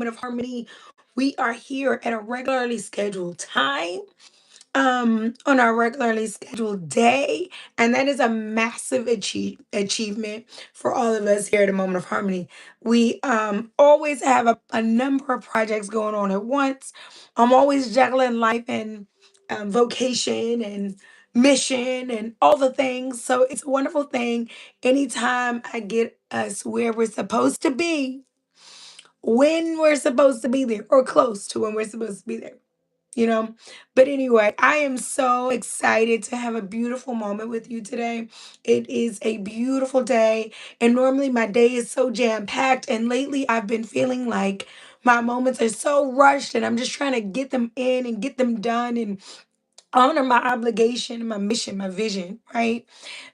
Moment of Harmony. We are here at a regularly scheduled time, on our regularly scheduled day, and that is a massive achievement for all of us here at a Moment of Harmony. We always have a number of projects going on at once. I'm always juggling life and vocation and mission and all the things. So it's a wonderful thing anytime I get us where we're supposed to be, when we're supposed to be there, or close to when we're supposed to be there, you know. But anyway, I am so excited to have a beautiful moment with you today. It is a beautiful day, and normally my day is so jam packed, and lately I've been feeling like my moments are so rushed, and I'm just trying to get them in and get them done and honor my obligation, my mission, my vision, right?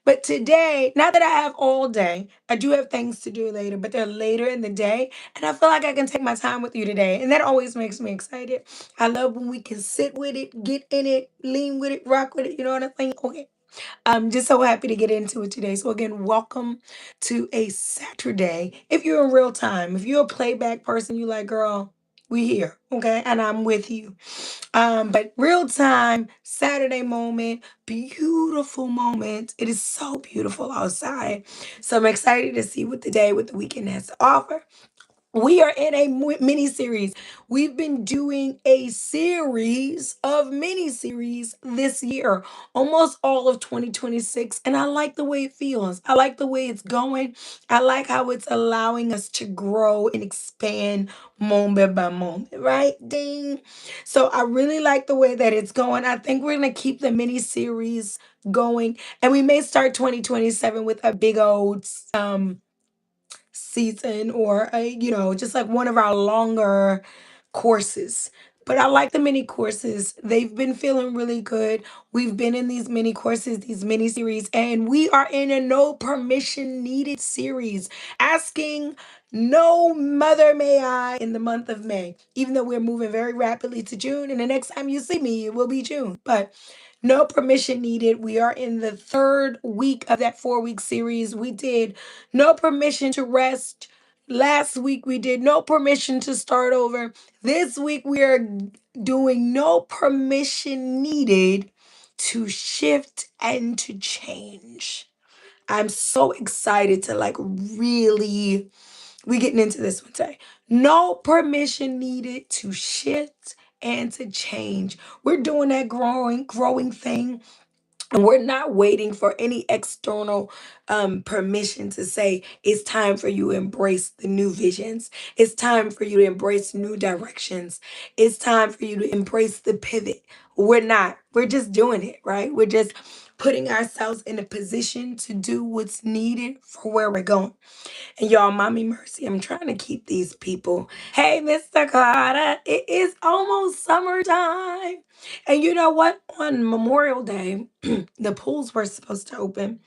But today, not that I have all day, I do have things to do later, but they're later in the day. And I feel like I can take my time with you today. And that always makes me excited. I love when we can sit with it, get in it, lean with it, rock with it. You know what I'm saying? Okay. I'm just so happy to get into it today. So, again, welcome to a Saturday. If you're in real time, if you're a playback person, you like, girl, we here. Okay. And I'm with you. But real time, Saturday moment, beautiful moment. It is so beautiful outside. So I'm excited to see what the day, what the weekend has to offer. We are in a mini series. We've been doing a series of mini series this year, almost all of 2026. And I like the way it feels. I like the way it's going. I like how it's allowing us to grow and expand moment by moment, right? Ding. So I really like the way that it's going. I think we're going to keep the mini series going. And we may start 2027 with a big old season, or just like one of our longer courses. But I like the mini courses. They've been feeling really good. We've been in these mini courses, these mini series, and we are in a no permission needed series, asking no mother may I in the month of May, even though we're moving very rapidly to June. And the next time you see me, it will be June. But no permission needed. We are in the third week of that 4 week series. We did no permission to rest. Last week we did no permission to start over. This week we are doing no permission needed to shift and to change. I'm so excited to like really we getting into this one today. No permission needed to shift and to change. We're doing that growing thing, and we're not waiting for any external permission to say it's time for you to embrace the new visions. It's time for you to embrace new directions. It's time for you to embrace the pivot. We're not. We're just doing it, right? We're just putting ourselves in a position to do what's needed for where we're going. And y'all, mommy mercy, I'm trying to keep these people. Hey, Mr. Carter, it is almost summertime. And you know what? On Memorial Day, the pools were supposed to open,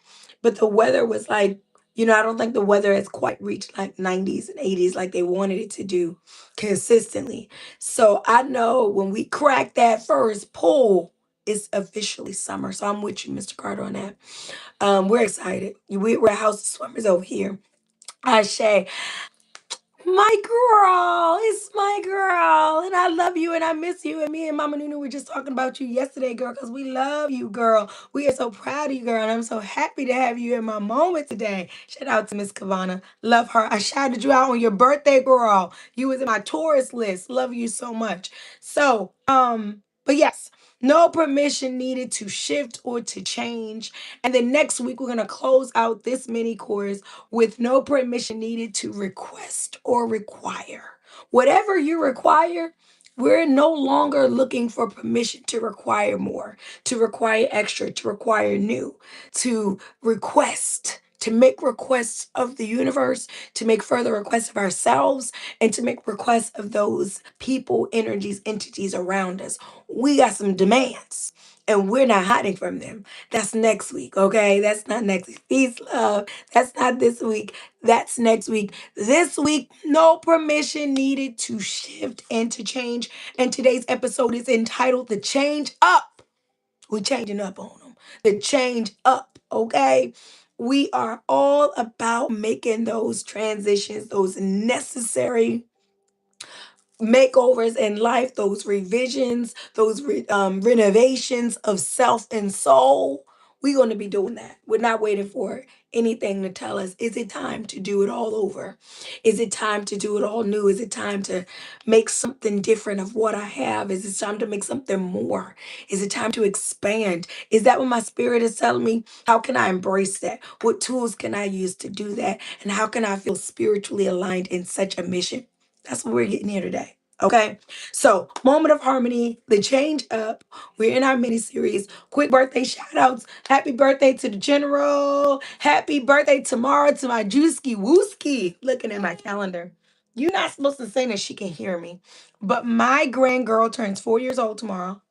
but the weather was like, I don't think the weather has quite reached like 90s and 80s like they wanted it to do consistently. So I know when we crack that first pool, it's officially summer. So I'm with you, Mr. Carter, on that. We're excited. We're House of Swimmers over here. Ashe, my girl, it's my girl, and I love you and I miss you. And me and Mama Nunu were just talking about you yesterday, girl, because we love you, girl. We are so proud of you, girl, and I'm so happy to have you in my moment today. Shout out to Miss Kavana, love her. I shouted you out on your birthday, girl. You was in my tourist list. Love you so much. So, but yes. No permission needed to shift or to change. And then next week, we're going to close out this mini course with no permission needed to request or require. Whatever you require, we're no longer looking for permission to require more, to require extra, to require new, to request. To make requests of the universe, to make further requests of ourselves, and to make requests of those people, energies, entities around us. We got some demands, and we're not hiding from them. That's next week, okay? That's not next week. Peace, love. That's not this week. That's next week. This week, no permission needed to shift and to change. And today's episode is entitled The Change Up. We're changing up on them. The change up, okay? We are all about making those transitions, those necessary makeovers in life, those revisions, those renovations of self and soul, we're going to be doing that. We're not waiting for anything to tell us, is it time to do it all over? Is it time to do it all new? Is it time to make something different of what I have? Is it time to make something more? Is it time to expand? Is that what my spirit is telling me? How can I embrace that? What tools can I use to do that? And how can I feel spiritually aligned in such a mission? That's what we're getting here today. Okay. So, Moment of Harmony, the change up. We're in our mini series. Quick birthday shout outs. Happy birthday to the general. Happy birthday tomorrow to my Juicy Wooski. Looking at my calendar. You're not supposed to say that she can hear me. But my grand girl turns 4 years old tomorrow.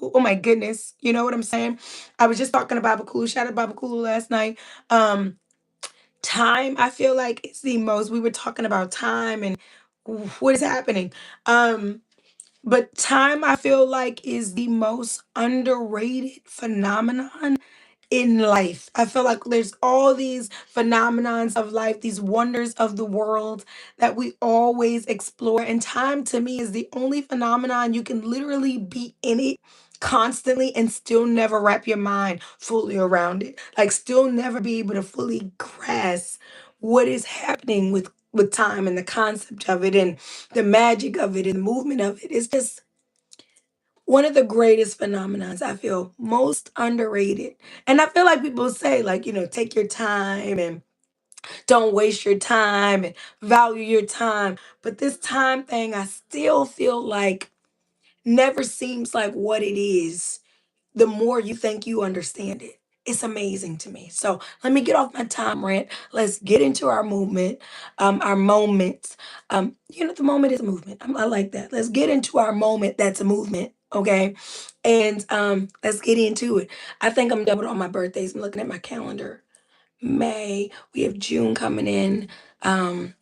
Oh my goodness. You know what I'm saying? I was just talking to Baba Kulu. Shout out Baba Kulu last night. Time, I feel like it's the most, we were talking about time and what is happening. But time, I feel like, is the most underrated phenomenon in life. I feel like there's all these phenomenons of life, these wonders of the world that we always explore. And time to me is the only phenomenon you can literally be in it constantly and still never wrap your mind fully around it. Like still never be able to fully grasp what is happening with time and the concept of it and the magic of it and the movement of it. It's just one of the greatest phenomenons, I feel, most underrated. And I feel like people say, like, take your time and don't waste your time and value your time. But this time thing, I still feel like never seems like what it is the more you think you understand it. It's amazing to me. So let me get off my time rant. Let's get into our movement, our moments. The moment is a movement. I like that. Let's get into our moment. That's a movement. Okay. And let's get into it. I think I'm done with all my birthdays. I'm looking at my calendar. May. We have June coming in. Um,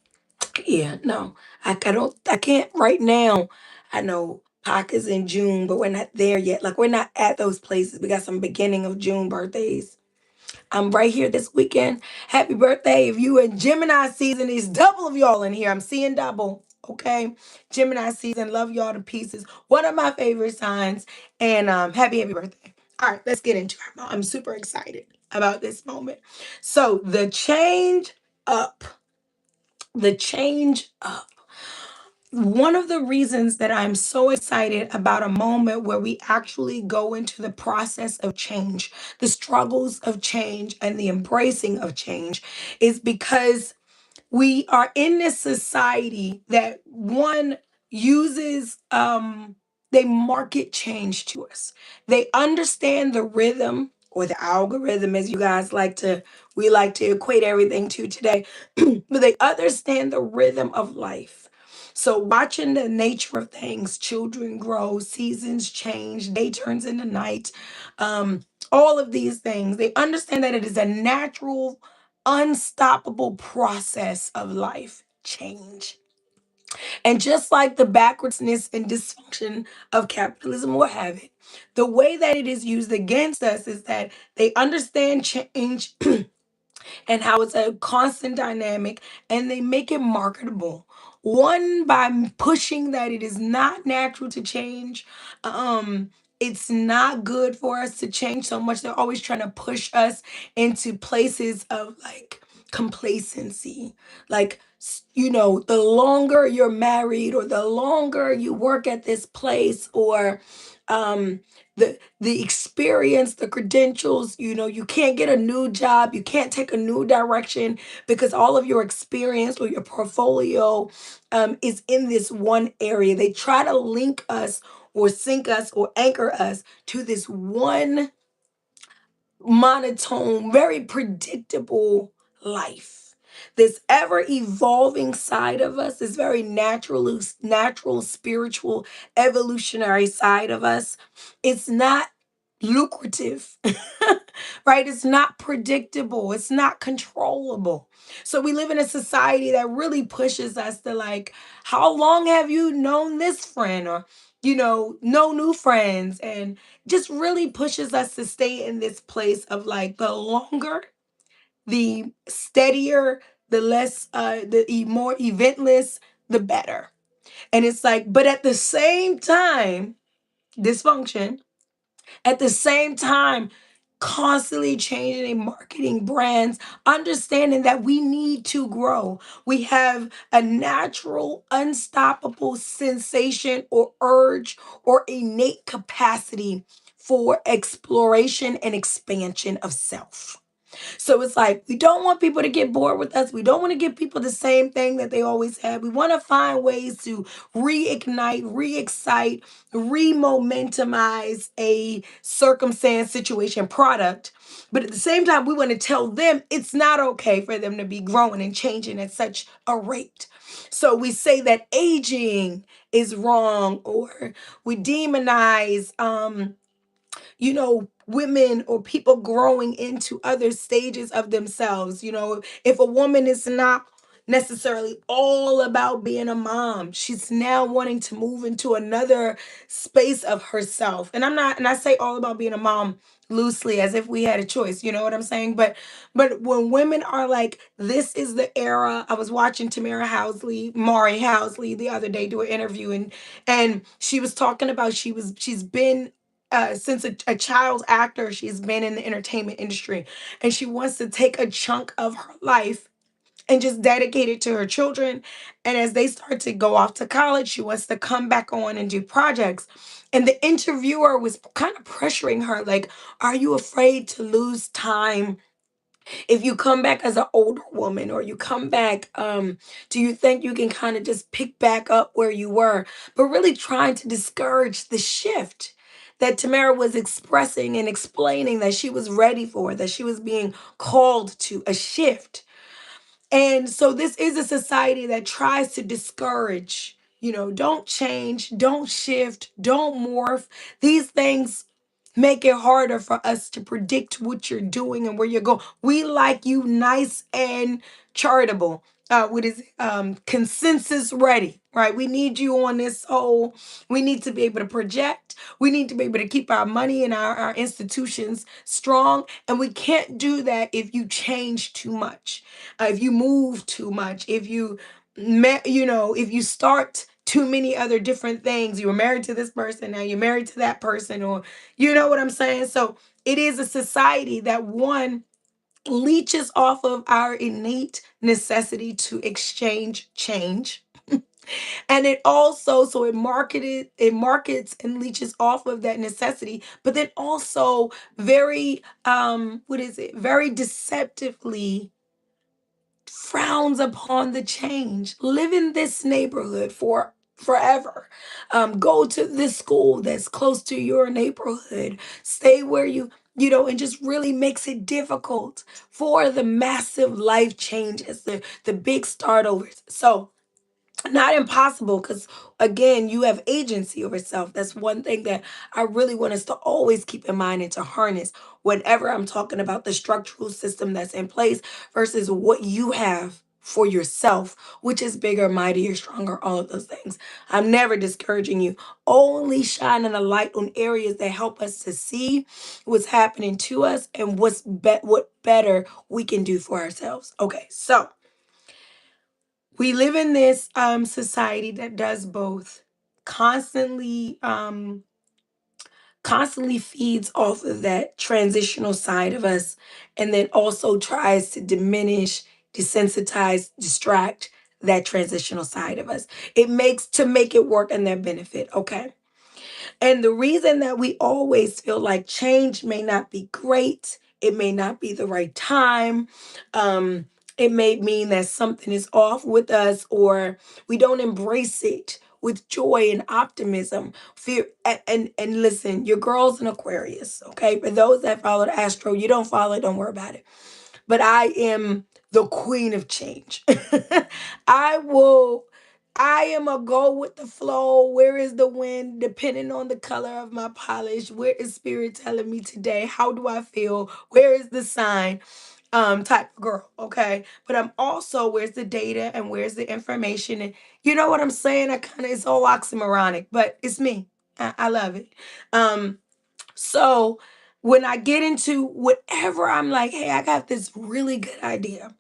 yeah, no, I can't right now. I know Pac is in June, but we're not there yet. Like we're not at those places. We got some beginning of June birthdays. I'm right here this weekend. Happy birthday. If you in Gemini season, it's double of y'all in here. I'm seeing double. Okay. Gemini season. Love y'all to pieces. One of my favorite signs. And happy birthday. All right, let's get into it. I'm super excited about this moment. So the change up. The change up. One of the reasons that I'm so excited about a moment where we actually go into the process of change, the struggles of change, and the embracing of change is because we are in this society that one uses they market change to us. They understand the rhythm or the algorithm, as you guys we like to equate everything to today, but they understand the rhythm of life. So watching the nature of things, children grow, seasons change, day turns into night, um all of these things, they understand that it is a natural, unstoppable process of life change. And just like the backwardsness and dysfunction of capitalism will have it, the way that it is used against us is that they understand change and how it's a constant dynamic and they make it marketable. One, by pushing that it is not natural to change. It's not good for us to change so much. They're always trying to push us into places of like complacency. Like, the longer you're married or the longer you work at this place or um the experience, the credentials, you can't get a new job, you can't take a new direction because all of your experience or your portfolio is in this one area. They try to link us or sync us or anchor us to this one monotone, very predictable life. This ever evolving side of us, this very natural, spiritual, evolutionary side of us, it's not lucrative, right? It's not predictable, it's not controllable. So we live in a society that really pushes us to like, how long have you known this friend? Or, no new friends. And just really pushes us to stay in this place of like the longer, the steadier, the less, more eventless, the better. And it's like, but at the same time, dysfunction, at the same time, constantly changing and marketing brands, understanding that we need to grow. We have a natural, unstoppable sensation or urge or innate capacity for exploration and expansion of self. So it's like we don't want people to get bored with us. We don't want to give people the same thing that they always had. We want to find ways to reignite, re-excite, re-momentumize a circumstance, situation, product. But at the same time, we want to tell them it's not okay for them to be growing and changing at such a rate. So we say that aging is wrong, or we demonize women or people growing into other stages of themselves. If a woman is not necessarily all about being a mom, she's now wanting to move into another space of herself. And I say all about being a mom loosely as if we had a choice, you know what I'm saying? But when women are like, this is the era. I was watching Mari Housley the other day do an interview, and she was talking about she's been since a child actor, she's been in the entertainment industry, and she wants to take a chunk of her life and just dedicate it to her children. And as they start to go off to college, she wants to come back on and do projects. And the interviewer was kind of pressuring her, like, are you afraid to lose time if you come back as an older woman, or you come back, do you think you can kind of just pick back up where you were? But really trying to discourage the shift that Tamara was expressing and explaining that she was ready for, that she was being called to a shift. And so this is a society that tries to discourage, don't change, don't shift, don't morph. These things make it harder for us to predict what you're doing and where you're going. We like you nice and charitable. What is it? Consensus ready, right? We need you on this whole, we need to be able to project. We need to be able to keep our money and our institutions strong. And we can't do that if you change too much, if you move too much, if you start too many other different things. You were married to this person, now you're married to that person, or you know what I'm saying? So it is a society that, one, leeches off of our innate necessity to exchange change. And it also, so it markets and leeches off of that necessity, but then also very very deceptively frowns upon the change. Live in this neighborhood for forever. Go to this school that's close to your neighborhood. Stay where and just really makes it difficult for the massive life changes, the big start overs. So not impossible, because again, you have agency over self. That's one thing that I really want us to always keep in mind and to harness whenever I'm talking about the structural system that's in place versus what you have for yourself, which is bigger, mightier, stronger, all of those things. I'm never discouraging you, only shining a light on areas that help us to see what's happening to us and what better we can do for ourselves. Okay, so we live in this society that does both, constantly constantly feeds off of that transitional side of us, and then also tries to diminish, desensitize, distract that transitional side of us. It makes to make it work in their benefit. Okay, and the reason that we always feel like change may not be great, it may not be the right time, it may mean that something is off with us, or we don't embrace it with joy and optimism. Fear and listen, your girl's an Aquarius, okay? For those that follow the astro, you don't follow it, don't worry about it. But I am the queen of change. I will I am a go with the flow. Where is the wind? Depending on the color of my polish. Where is spirit telling me today? How do I feel? Where is the sign? Type of girl, okay? But I'm also, where's the data and where's the information? And you know what I'm saying? It's all oxymoronic, but it's me. I love it. Um, so when I get into whatever, I'm like, hey, I got this really good idea.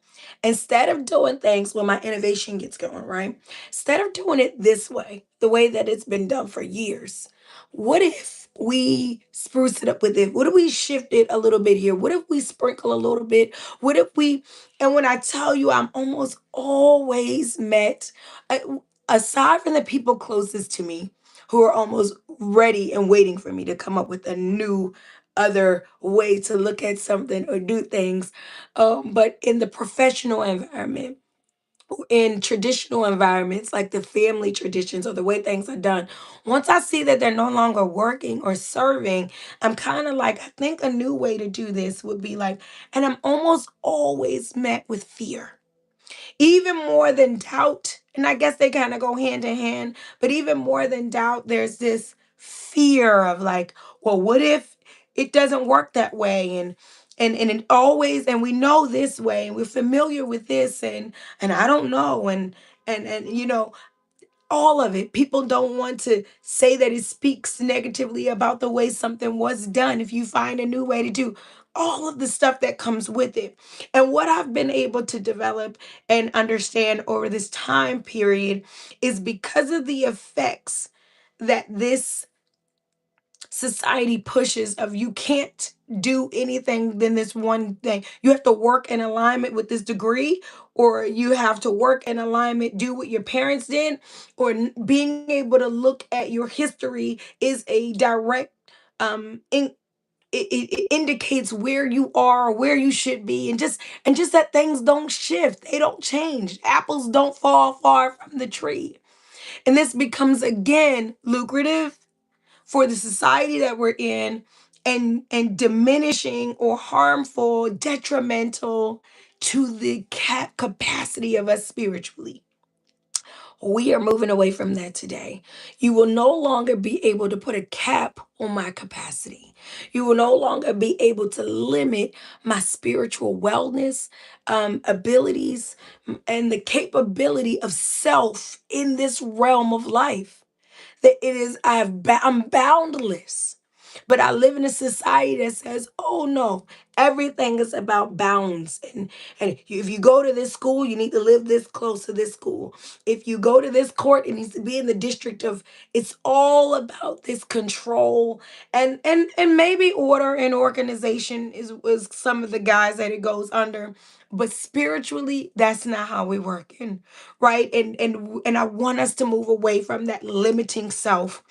Instead of doing things when my innovation gets going, right? Instead of doing it this way, the way that it's been done for years, what if we spruce it up with it? What if we shift it a little bit here? What if we sprinkle a little bit? What if we, and when I tell you, I'm almost always met, uh, aside from the people closest to me, who are almost ready and waiting for me to come up with a new other way to look at something or do things. But in the professional environment, in traditional environments like the family traditions or the way things are done, once I see that they're no longer working or serving, I'm kind of like, I think a new way to do this would be like, and I'm almost always met with fear, even more than doubt. And I guess they kind of go hand in hand, but even more than doubt, there's this fear of like, well, what if it doesn't work that way? And it always, and we know this way, and we're familiar with this, and I don't know, and all of it. People don't want to say that it speaks negatively about the way something was done. If you find a new way to do all of the stuff that comes with it. And what I've been able to develop and understand over this time period is because of the effects that this society pushes of you can't do anything than this one thing. You have to work in alignment with this degree, or you have to work in alignment, do what your parents did, or being able to look at your history is a direct in, it indicates where you are, where you should be, and just that things don't shift, they don't change, apples don't fall far from the tree. And this becomes again lucrative for the society that we're in, and diminishing or harmful, detrimental to the capacity of us spiritually. We are moving away from that today. You will no longer be able to put a cap on my capacity. You will no longer be able to limit my spiritual wellness, abilities, and the capability of self in this realm of life. That it is, I'm boundless. But I live in a society that says, oh no, everything is about bounds. And if you go to this school, you need to live this close to this school. If you go to this court, it needs to be in the district of, it's all about this control, and maybe order and organization is some of the guys that it goes under. But spiritually, that's not how we work. Right, and I want us to move away from that limiting self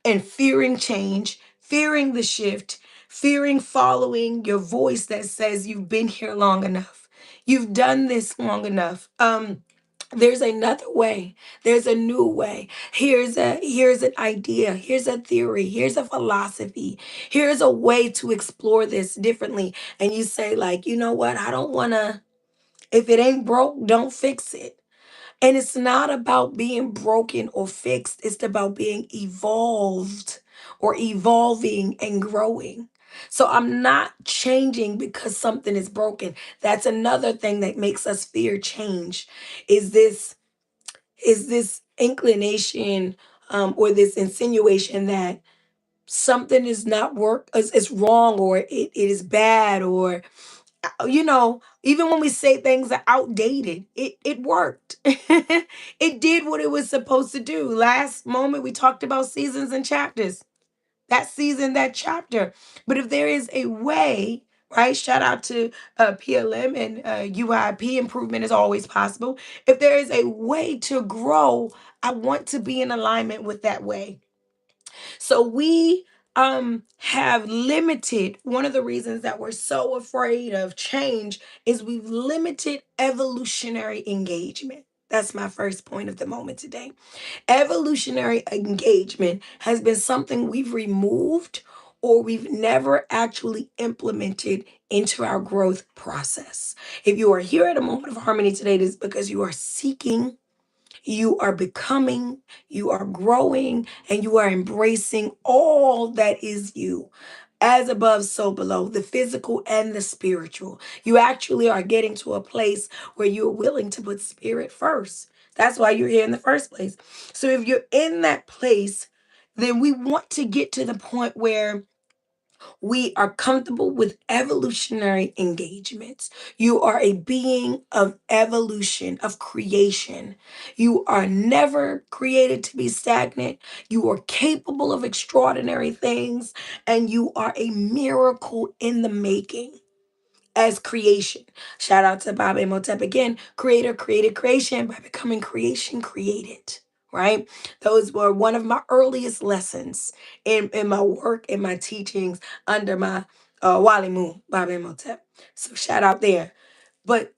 and fearing change, fearing the shift, fearing following your voice that says you've been here long enough, you've done this long enough. There's another way, there's a new way. Here's an idea, here's a theory, here's a philosophy, here's a way to explore this differently. And you say, like, you know what, I don't want to, if it ain't broke, don't fix it. And it's not about being broken or fixed, it's about being evolved or evolving and growing. So I'm not changing because something is broken. That's another thing that makes us fear change. Is this inclination, or this insinuation that something is not is wrong, or it is bad, or even when we say things are outdated, it worked. It did what it was supposed to do. Last moment we talked about seasons and chapters. That season, that chapter. But if there is a way, right? Shout out to PLM and UIP. Improvement is always possible. If there is a way to grow, I want to be in alignment with that way. So we have limited, one of the reasons that we're so afraid of change is we've limited evolutionary engagement. That's my first point of the moment today. Evolutionary engagement has been something we've removed or we've never actually implemented into our growth process. If you are here at a moment of harmony today, it is because you are seeking, you are becoming, you are growing, and you are embracing all that is you. As above, so below, the physical and the spiritual. You actually are getting to a place where you're willing to put spirit first. That's why you're here in the first place. So if you're in that place, then we want to get to the point where We are comfortable with evolutionary engagements. You are a being of evolution, of creation. You are never created to be stagnant. You are capable of extraordinary things, and you are a miracle in the making as creation. Shout out to Bob Imhotep again, creator created creation by becoming creation created. Right? Those were one of my earliest lessons in my work, in my teachings under my Wali Moon, Bob Imhotep. So shout out there. But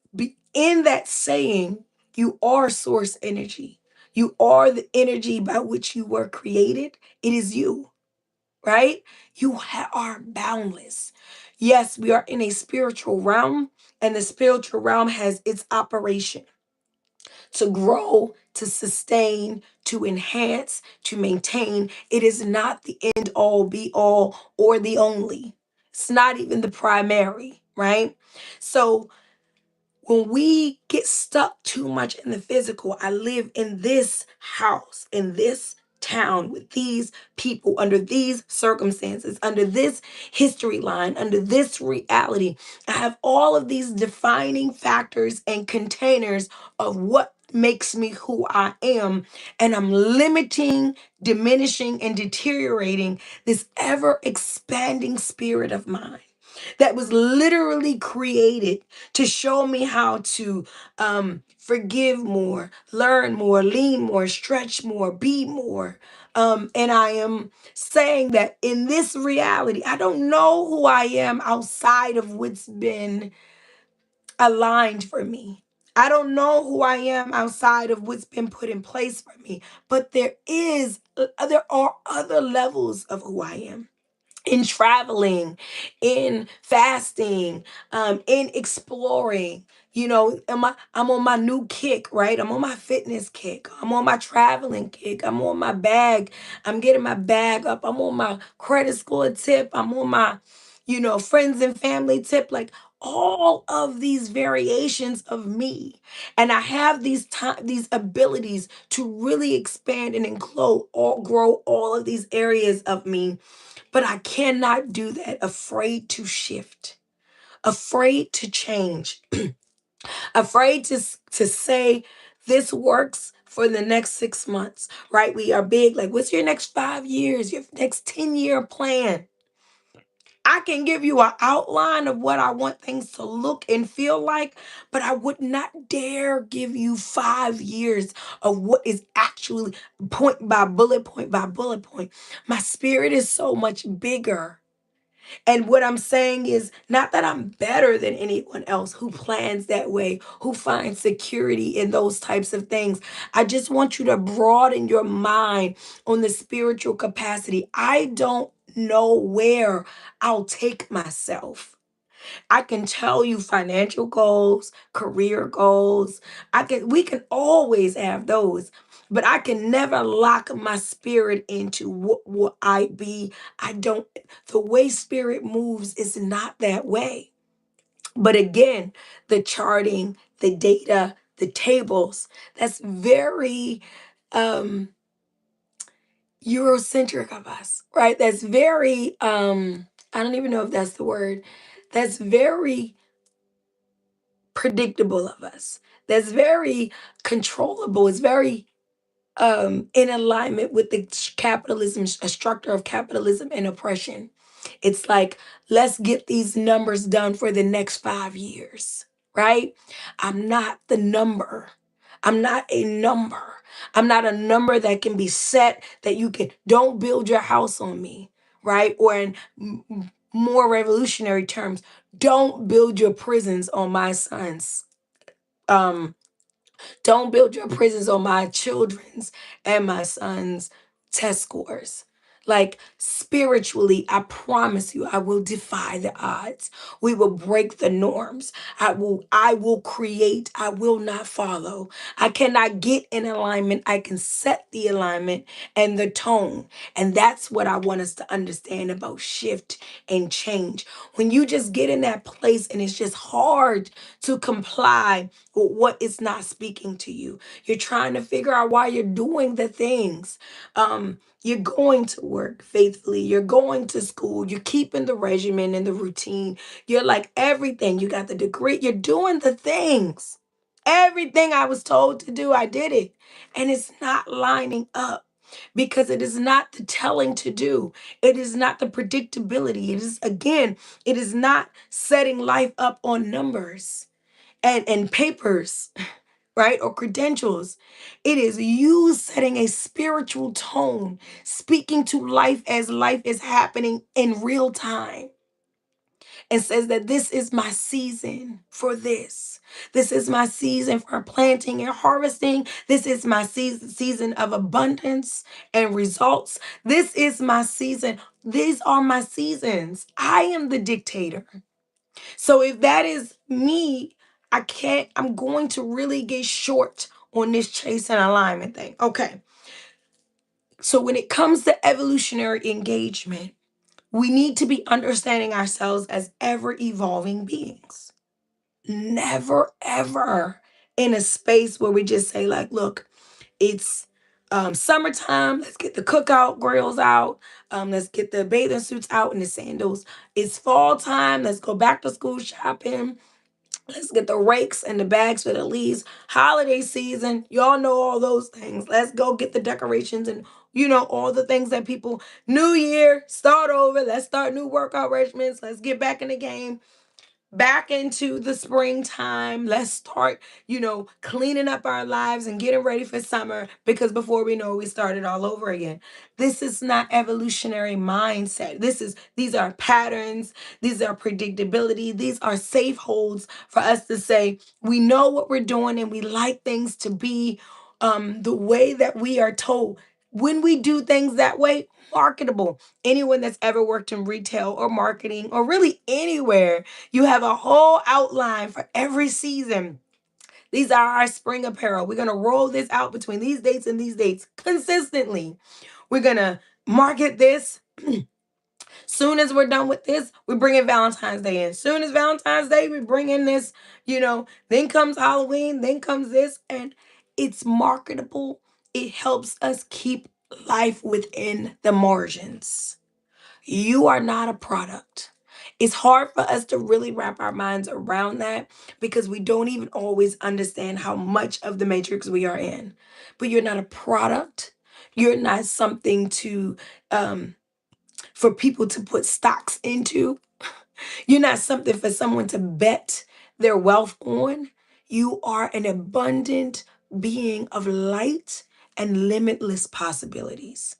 in that saying, you are source energy. You are the energy by which you were created. It is you, right? You are boundless. Yes, we are in a spiritual realm, and the spiritual realm has its operation to grow, to sustain, to enhance, to maintain. It is not the end all, be all, or the only. It's not even the primary, right? So when we get stuck too much in the physical, I live in this house, in this town, with these people, under these circumstances, under this history line, under this reality. I have all of these defining factors and containers of what makes me who I am. And I'm limiting, diminishing, and deteriorating this ever expanding spirit of mine that was literally created to show me how to forgive more, learn more, lean more, stretch more, be more. And I am saying that in this reality, I don't know who I am outside of what's been aligned for me. I don't know who I am outside of what's been put in place for me, but there are other levels of who I am in traveling, in fasting, in exploring. I'm on my new kick, right? I'm on my fitness kick. I'm on my traveling kick. I'm on my bag. I'm getting my bag up. I'm on my credit score tip. I'm on my, friends and family tip. Like all of these variations of me. And I have these abilities to really expand and grow all of these areas of me, but I cannot do that. Afraid to shift, afraid to change, afraid to say this works for the next 6 months, right? We are big, like, what's your next 5 years, your next 10-year plan? I can give you an outline of what I want things to look and feel like, but I would not dare give you 5 years of what is actually point by bullet point by bullet point. My spirit is so much bigger. And what I'm saying is not that I'm better than anyone else who plans that way, who finds security in those types of things. I just want you to broaden your mind on the spiritual capacity. I don't know where I'll take myself. I can tell you financial goals, career goals. We can always have those, but I can never lock my spirit into what will I be. I don't The way spirit moves is not that way. But again, the charting, the data, the tables, that's very um Eurocentric of us, right? That's very I don't even know if that's the word. That's very predictable of us. That's very controllable. It's very in alignment with the capitalism, a structure of capitalism and oppression. It's like, let's get these numbers done for the next 5 years, right? I'm not the number. I'm not a number. I'm not a number that can be set that don't build your house on me, right? Or in more revolutionary terms, don't build your prisons on my sons. Um, don't build your prisons on my children's and my son's test scores. Like spiritually, I promise you, I will defy the odds. We will break the norms. I will create, I will not follow. I cannot get in alignment. I can set the alignment and the tone. And that's what I want us to understand about shift and change. When you just get in that place and it's just hard to comply with what is not speaking to you. You're trying to figure out why you're doing the things. You're going to work. work faithfully. You're going to school. You're keeping the regimen and the routine. You're like everything. You got the degree. You're doing the things. Everything I was told to do, I did it. And it's not lining up because it is not the telling to do. It is not the predictability. It is, again, it is not setting life up on numbers and papers, right? Or credentials. It is you setting a spiritual tone, speaking to life is happening in real time, and says that this is my season for this. This is my season for planting and harvesting. This is my season of abundance and results. This is my season. These are my seasons. I am the dictator. So if that is me, I'm going to really get short on this chase and alignment thing. Okay. So when it comes to evolutionary engagement, we need to be understanding ourselves as ever evolving beings. Never, ever in a space where we just say, like, look, it's summertime. Let's get the cookout grills out. Let's get the bathing suits out and the sandals. It's fall time. Let's go back to school shopping. Let's get the rakes and the bags for the leaves. Holiday season, y'all know all those things. Let's go get the decorations and all the things that people. New year, start over. Let's start new workout regimens. Let's get back in the game, back into the springtime. Let's start, cleaning up our lives and getting ready for summer because before we know it, we started all over again. This is not evolutionary mindset. These are patterns, these are predictability, these are safe holds for us to say we know what we're doing and we like things to be the way that we are told. When we do things that way, marketable. Anyone that's ever worked in retail or marketing or really anywhere, you have a whole outline for every season. These are our spring apparel. We're going to roll this out between these dates and these dates consistently. We're going to market this. Soon as we're done with this, we bring in Valentine's Day in. Soon as Valentine's Day, we bring in this, then comes Halloween, then comes this, and it's marketable. It helps us keep life within the margins. You are not a product. It's hard for us to really wrap our minds around that because we don't even always understand how much of the matrix we are in. But you're not a product. You're not something to for people to put stocks into. You're not something for someone to bet their wealth on. You are an abundant being of light and limitless possibilities.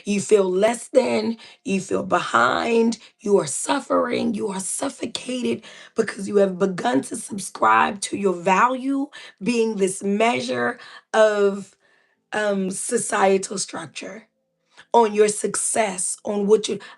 You feel less than, you feel behind, you are suffering, you are suffocated because you have begun to subscribe to your value being this measure of societal structure, on your success, on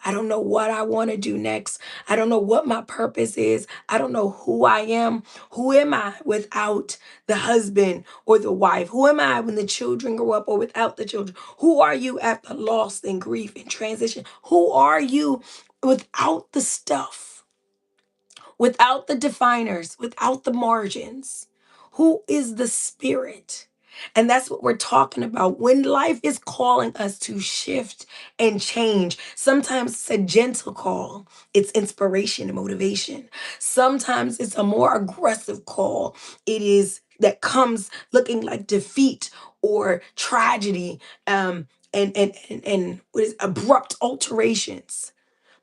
I don't know what I want to do next. I don't know what my purpose is. I don't know who I am. Who am I without the husband or the wife? Who am I when the children grow up or without the children? Who are you after loss and grief and transition? Who are you without the stuff? Without the definers, without the margins. Who is the spirit? And that's what we're talking about. When life is calling us to shift and change, sometimes it's a gentle call, it's inspiration and motivation. Sometimes it's a more aggressive call. It is that comes looking like defeat or tragedy, and what is abrupt alterations.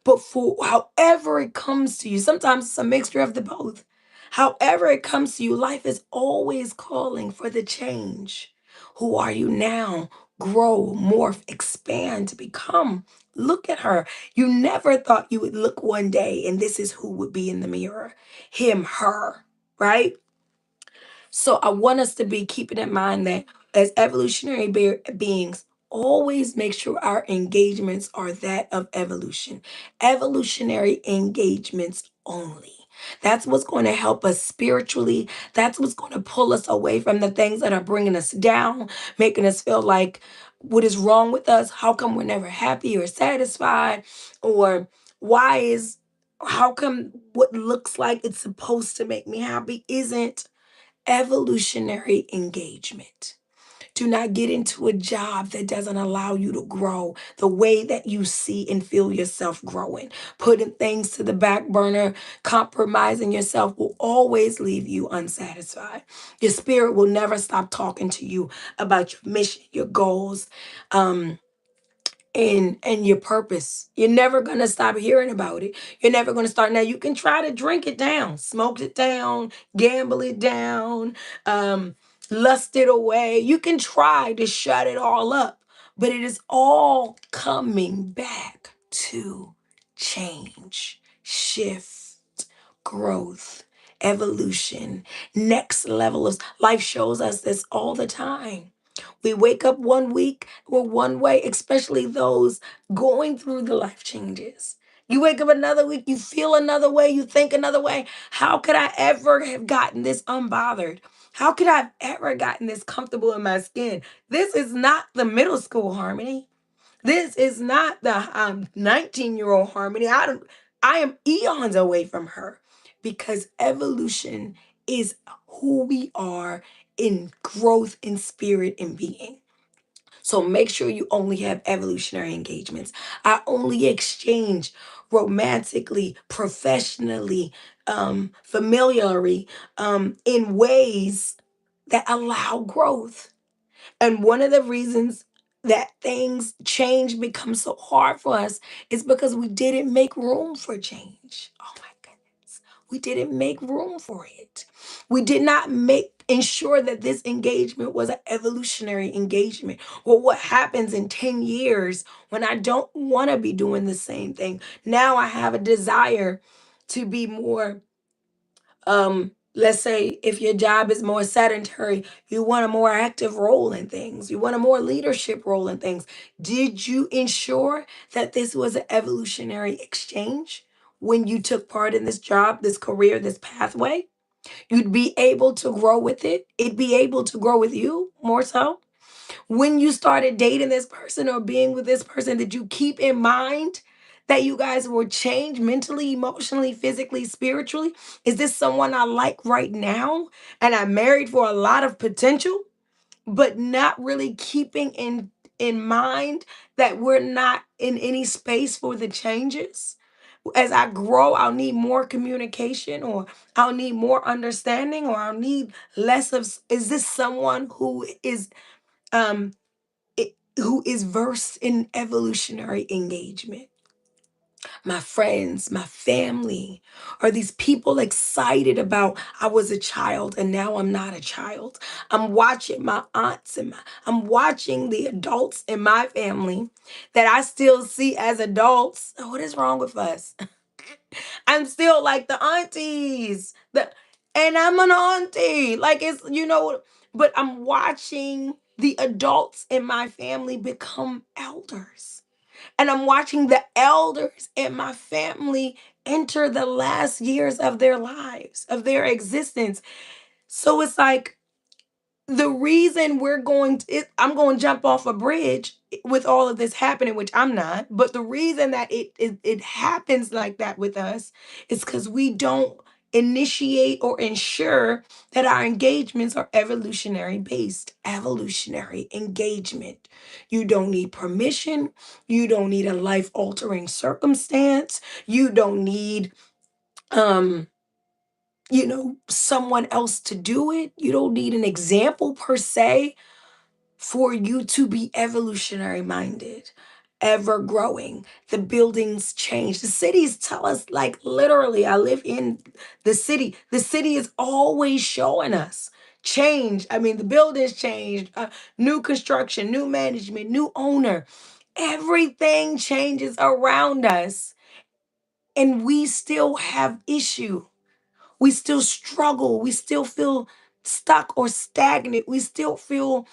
But for however it comes to you, sometimes it's a mixture of the both. However it comes to you, life is always calling for the change. Who are you now? Grow, morph, expand to become. Look at her. You never thought you would look one day and this is who would be in the mirror. Him, her, right? So I want us to be keeping in mind that as evolutionary beings, always make sure our engagements are that of evolution. Evolutionary engagements only. That's what's going to help us spiritually. That's what's going to pull us away from the things that are bringing us down, making us feel like what is wrong with us? How come we're never happy or satisfied? Or why is, how come what looks like it's supposed to make me happy isn't? Evolutionary engagement. Do not get into a job that doesn't allow you to grow the way that you see and feel yourself growing. Putting things to the back burner, compromising yourself will always leave you unsatisfied. Your spirit will never stop talking to you about your mission, your goals, um, and your purpose. You're never going to stop hearing about it. You're never going to start. Now you can try to drink it down, smoke it down, gamble it down, um lust it away. You can try to shut it all up, but it is all coming back to change, shift, growth, evolution, next level of life shows us this all the time. We wake up one week, we're one way, especially those going through the life changes. You wake up another week, you feel another way, you think another way. How could I ever have gotten this unbothered? How could I have ever gotten this comfortable in my skin? This is not the middle school Harmony. This is not the 19-year-old Harmony. I am eons away from her because evolution is who we are in growth in spirit and being. So make sure you only have evolutionary engagements. I only exchange romantically, professionally, familiarly, in ways that allow growth. And one of the reasons that things change become so hard for us is because we didn't make room for change. Oh my goodness. We didn't make room for it. We did not make ensure that this engagement was an evolutionary engagement. Well, what happens in 10 years when I don't want to be doing the same thing? Now I have a desire to be more, let's say if your job is more sedentary, you want a more active role in things, you want a more leadership role in things. Did you ensure that this was an evolutionary exchange when you took part in this job, this career, this pathway? You'd be able to grow with it, it'd be able to grow with you more so. When you started dating this person or being with this person, did you keep in mind that you guys will change mentally, emotionally, physically, spiritually? Is this someone I like right now? And I'm married for a lot of potential, but not really keeping in mind that we're not in any space for the changes. As I grow, I'll need more communication, or I'll need more understanding, or I'll need less of. Is this someone um who is versed in evolutionary engagement? My friends, my family, are these people excited about I was a child and now I'm not a child? I'm watching my aunts and I'm watching the adults in my family that I still see as adults. What is wrong with us? I'm still like the aunties. And I'm an auntie. Like it's, but I'm watching the adults in my family become elders. And I'm watching the elders in my family enter the last years of their lives, of their existence. So it's like the reason I'm going to jump off a bridge with all of this happening, which I'm not, but the reason that it happens like that with us is because we don't initiate or ensure that our engagements are evolutionary based. Evolutionary engagement. You don't need permission. You don't need a life altering circumstance. You don't need um someone else to do it. You don't need an example per se for you to be evolutionary minded, ever growing. The buildings change. The cities tell us, like, literally, I live in the city. The city is always showing us change. I mean, the buildings changed, new construction, new management, new owner. Everything changes around us, and we still have issue. We still struggle. We still feel stuck or stagnant. We still feel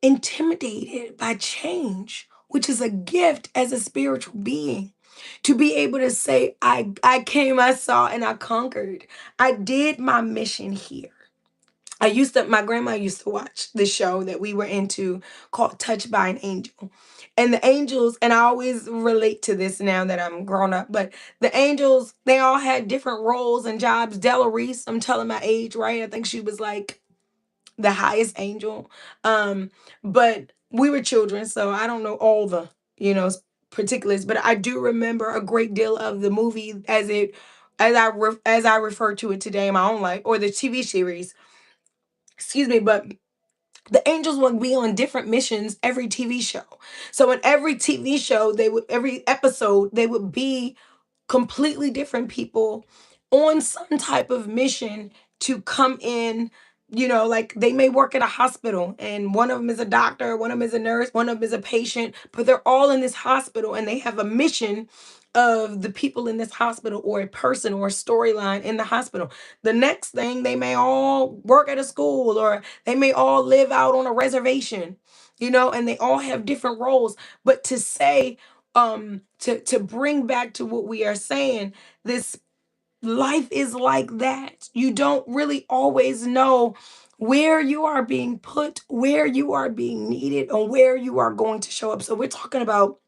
intimidated by change, which is a gift as a spiritual being. To be able to say, I came, I saw, and I conquered. I did my mission here. My grandma used to watch the show that we were into called Touched by an Angel. And the angels, and I always relate to this now that I'm grown up, but the angels, they all had different roles and jobs. Della Reese, I'm telling my age, right? I think she was like the highest angel. But we were children, so I don't know all the, you know, particulars, but I do remember a great deal of the movie as I refer to it today in my own life, or the TV series. Excuse me, but the angels would be on different missions every TV show. So in every TV show, every episode, they would be completely different people on some type of mission to come in. You know, like they may work at a hospital and one of them is a doctor, one of them is a nurse, one of them is a patient, but they're all in this hospital and they have a mission of the people in this hospital, or a person or a storyline in the hospital. The next thing, they may all work at a school, or they may all live out on a reservation, you know, and they all have different roles. But to say, to bring back to what we are saying, this life is like that. You don't really always know where you are being put, where you are being needed, or where you are going to show up. So we're talking about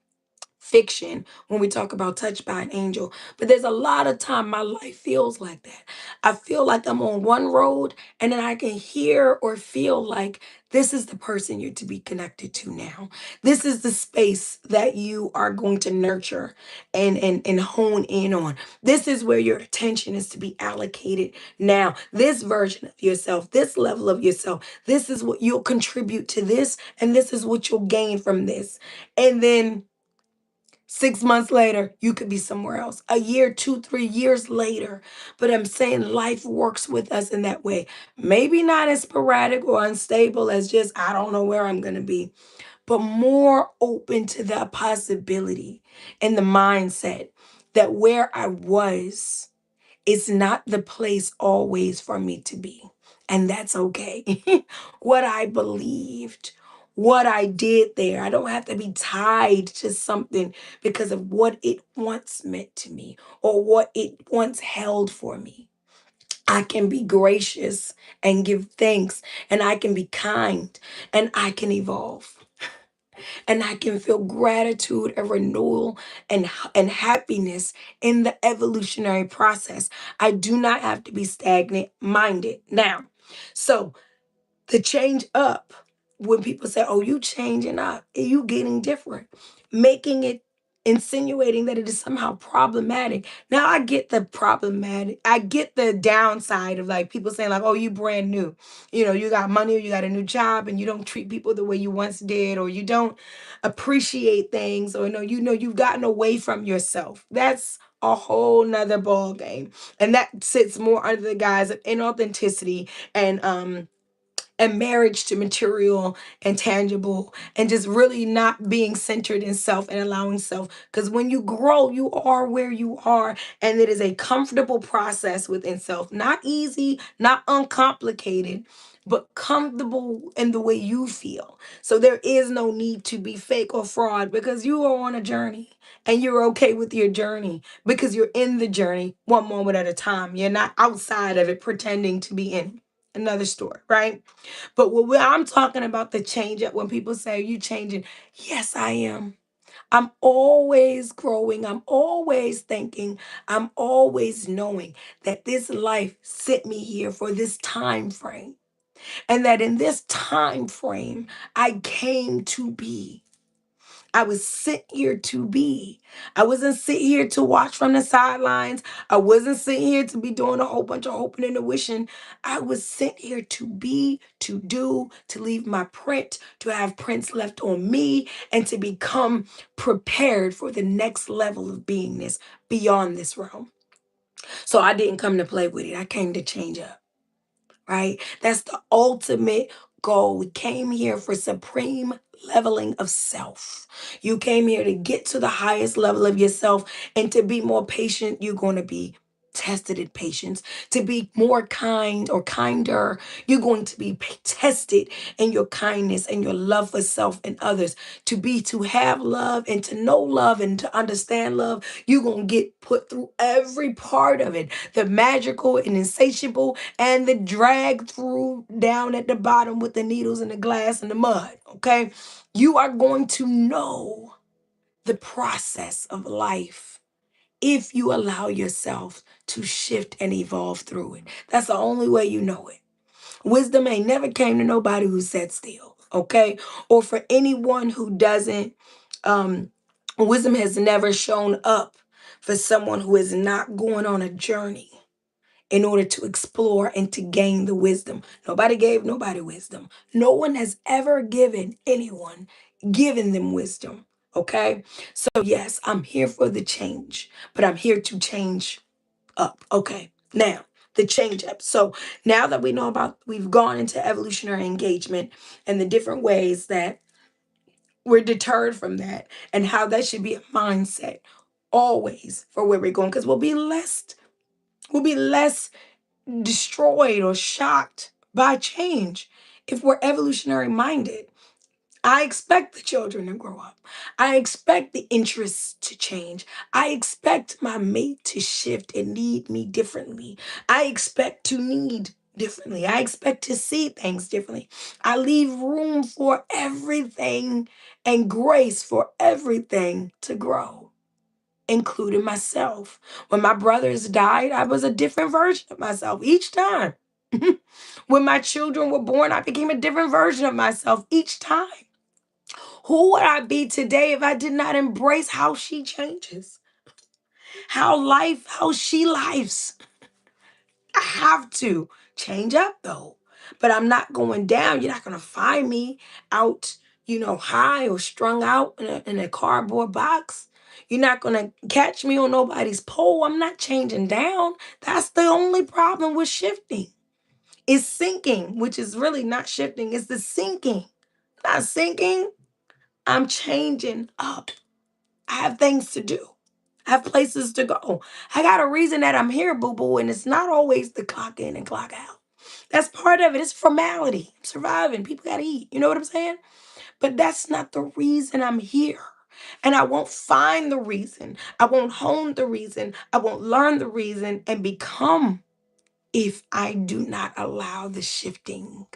fiction when we talk about touched by an angel, but there's a lot of time my life feels like that. I feel like I'm on one road, and then I can hear or feel like this is the person you're to be connected to now. This is the space that you are going to nurture and hone in on. This is where your attention is to be allocated now. This version of yourself, this level of yourself, this is what you'll contribute to this, and this is what you'll gain from this. And then 6 months later, you could be somewhere else. A year, 2, 3 years later. But I'm saying life works with us in that way. Maybe not as sporadic or unstable as just, I don't know where I'm going to be, but more open to the possibility and the mindset that where I was, it's not the place always for me to be. And that's okay. What I believed, what I did there, I don't have to be tied to something because of what it once meant to me or what it once held for me. I can be gracious and give thanks, and I can be kind, and I can evolve, and I can feel gratitude and renewal and happiness in the evolutionary process. I do not have to be stagnant minded. Now, so the change up, when people say, oh, you changing up, you getting different, making it, insinuating that it is somehow problematic. Now I get the problematic, I get the downside of like people saying like, oh, you brand new, you know, you got money or you got a new job and you don't treat people the way you once did, or you don't appreciate things, or no, you know, you've gotten away from yourself. That's a whole nother ball game, and that sits more under the guise of inauthenticity and marriage to material and tangible, and just really not being centered in self and allowing self. Because when you grow, you are where you are, and it is a comfortable process within self. Not easy, not uncomplicated, but comfortable in the way you feel. So there is no need to be fake or fraud, because you are on a journey. And you're okay with your journey because you're in the journey one moment at a time. You're not outside of it pretending to be in it. Another story, right? But when I'm talking about the change up, when people say you changing, yes, I am. I'm always growing. I'm always thinking. I'm always knowing that this life sent me here for this time frame. And that in this time frame, I came to be. I was sent here to be. I wasn't sent here to watch from the sidelines. I wasn't sent here to be doing a whole bunch of hoping and wishing. I was sent here to be, to do, to leave my print, to have prints left on me, and to become prepared for the next level of beingness beyond this realm. So I didn't come to play with it. I came to change up, right? That's the ultimate goal. We came here for supreme leveling of self. You came here to get to the highest level of yourself, and to be more patient, you're going to be tested in patience. To be more kind or kinder, you're going to be tested in your kindness and your love for self and others. To have love and to know love and to understand love, you're going to get put through every part of it, the magical and insatiable, and the drag through down at the bottom with the needles and the glass and the mud. Okay, you are going to know the process of life if you allow yourself to shift and evolve through it. That's the only way you know it. Wisdom ain't never came to nobody who sat still, okay? Or for anyone who doesn't, um, wisdom has never shown up for someone who is not going on a journey in order to explore and to gain the wisdom. Nobody gave nobody wisdom. No one has ever given anyone, given them wisdom, okay? So, yes, I'm here for the change, but I'm here to change up. Okay, now the change up. So now that we know about, we've gone into evolutionary engagement and the different ways that we're deterred from that and how that should be a mindset always for where we're going, because we'll be less destroyed or shocked by change if we're evolutionary minded. I expect the children to grow up. I expect the interests to change. I expect my mate to shift and need me differently. I expect to need differently. I expect to see things differently. I leave room for everything and grace for everything to grow, including myself. When my brothers died, I was a different version of myself each time. When my children were born, I became a different version of myself each time. Who would I be today if I did not embrace how she changes? How she lives. I have to change up though. But I'm not going down. You're not going to find me out, high or strung out in a cardboard box. You're not going to catch me on nobody's pole. I'm not changing down. That's the only problem with shifting. It's sinking, which is really not shifting. It's the sinking. Not sinking. I'm changing up. I have things to do. I have places to go. I got a reason that I'm here, boo boo, and it's not always the clock in and clock out. That's part of it. It's formality. I'm surviving. People got to eat. You know what I'm saying? But that's not the reason I'm here. And I won't find the reason. I won't hone the reason. I won't learn the reason and become if I do not allow the shifting.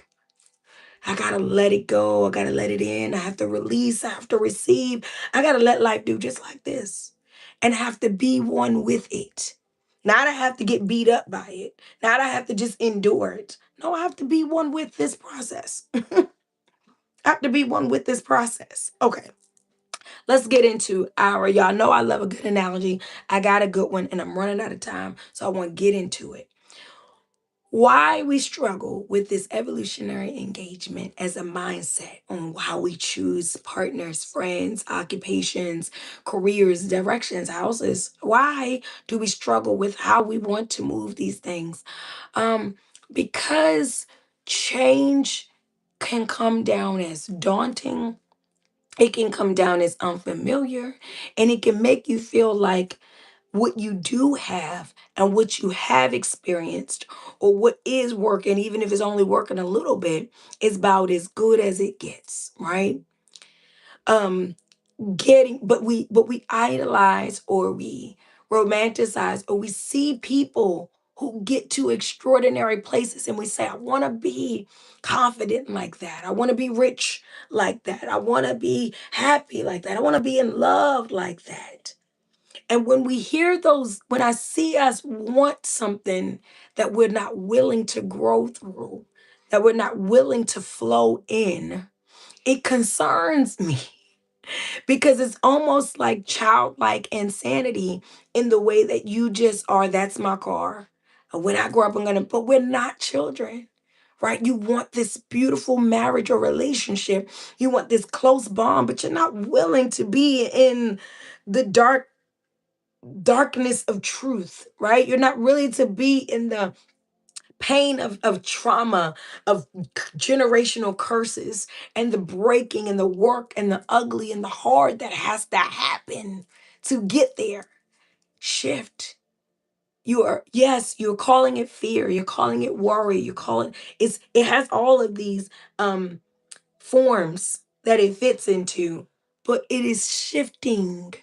I gotta let it go. I gotta let it in. I have to release. I have to receive. I gotta let life do just like this and have to be one with it. Not I have to get beat up by it. Not I have to just endure it. No, I have to be one with this process. I have to be one with this process. Okay, let's get into y'all know I love a good analogy. I got a good one and I'm running out of time. So I want to get into it. Why we struggle with this evolutionary engagement as a mindset on how we choose partners, friends, occupations, careers, directions, houses. Why do we struggle with how we want to move these things? Because change can come down as daunting. It can come down as unfamiliar, and it can make you feel like what you do have and what you have experienced or what is working, even if it's only working a little bit, is about as good as it gets, right? Um, but we idolize or we romanticize or we see people who get to extraordinary places and we say, I want to be confident like that. I want to be rich like that. I want to be happy like that. I want to be in love like that. And when we hear those, when I see us want something that we're not willing to grow through, that we're not willing to flow in, it concerns me because it's almost like childlike insanity in the way that you just are, that's my car. And when I grow up, I'm going to, but we're not children. Right? You want this beautiful marriage or relationship. You want this close bond, but you're not willing to be in the darkness of truth, right? You're not really to be in the pain of trauma, of generational curses, and the breaking and the work and the ugly and the hard that has to happen to get there. Shift. You're calling it fear, you're calling it worry, it has all of these forms that it fits into, but it is shifting.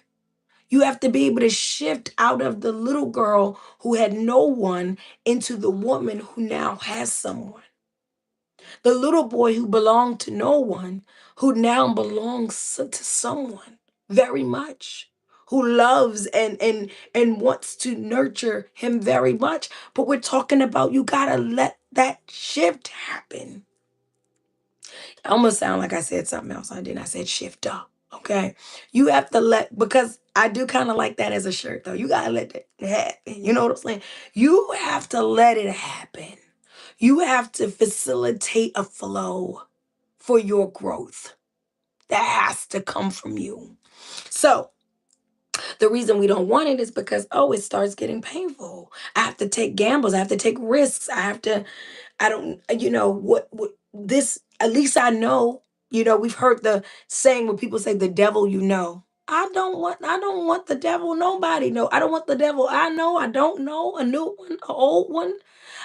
You have to be able to shift out of the little girl who had no one into the woman who now has someone. The little boy who belonged to no one, who now belongs to someone very much, who loves and wants to nurture him very much. But we're talking about you gotta let that shift happen. I almost sound like I said something else. I didn't. I said shift up. Okay. You have to let, because I do kind of like that as a shirt though. You gotta let that happen. You know what I'm saying? You have to let it happen. You have to facilitate a flow for your growth. That has to come from you. So the reason we don't want it is because, oh, it starts getting painful. I have to take gambles. I have to take risks. I don't, what this, at least I know, we've heard the saying where people say the devil, I don't want the devil, nobody know. I don't want the devil. I know, I don't know, a new one, an old one.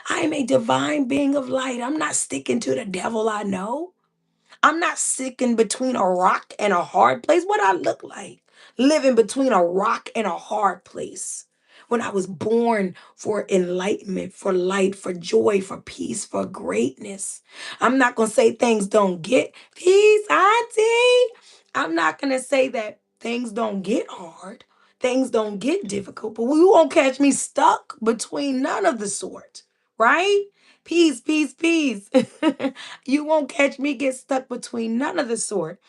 I am a divine being of light. I'm not sticking to the devil I know. I'm not sitting between a rock and a hard place. What I look like living between a rock and a hard place. When I was born for enlightenment, for light, for joy, for peace, for greatness. I'm not going to say things don't get peace, auntie. I'm not going to say that things don't get hard. Things don't get difficult, but you won't catch me stuck between none of the sort, right? Peace, peace, peace. You won't catch me get stuck between none of the sort.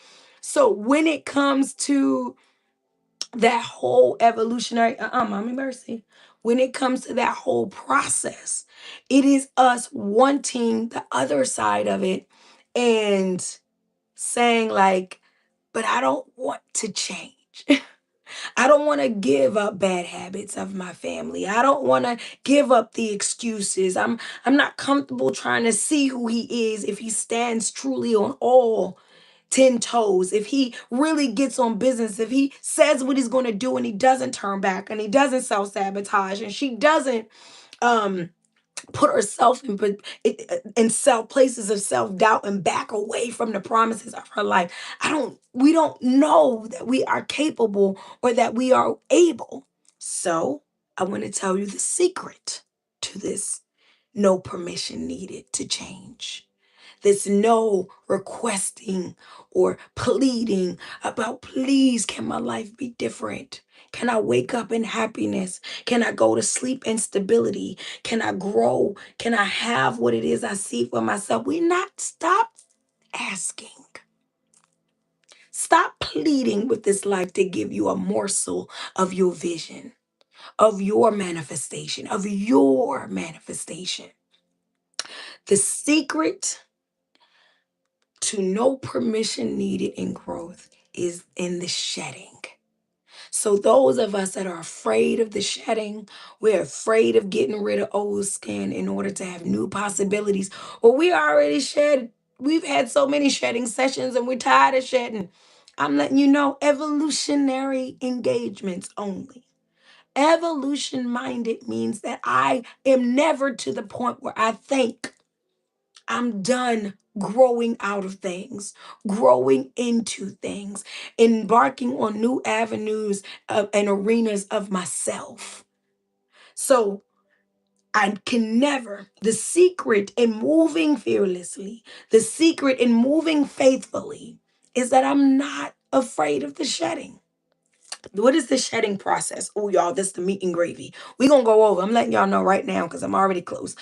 So when it comes to that whole evolutionary, mommy mercy, when it comes to that whole process, it is us wanting the other side of it and saying like, but I don't want to change. I don't want to give up bad habits of my family. I don't want to give up the excuses. I'm not comfortable trying to see who he is if he stands truly on all 10 toes, if he really gets on business, if he says what he's going to do and he doesn't turn back and he doesn't self-sabotage and she doesn't um put herself in self places of self-doubt and back away from the promises of her life. We don't know that we are capable or that we are able. So I want to tell you the secret to this: no permission needed to change. There's no requesting or pleading about, please, can my life be different? Can I wake up in happiness? Can I go to sleep in stability? Can I grow? Can I have what it is I see for myself? We not stop asking. Stop pleading with this life to give you a morsel of your vision, of your manifestation, of your manifestation. The secret to no permission needed in growth is in the shedding. So those of us that are afraid of the shedding, we're afraid of getting rid of old skin in order to have new possibilities. Or we already shed. We've had so many shedding sessions and we're tired of shedding. I'm letting you know, evolutionary engagements only. Evolution minded means that I am never to the point where I think I'm done growing out of things, growing into things, embarking on new avenues and arenas of myself. So I can never, the secret in moving fearlessly, the secret in moving faithfully is that I'm not afraid of the shedding. What is the shedding process? Oh, y'all, this is the meat and gravy. We're going to go over. I'm letting y'all know right now because I'm already close.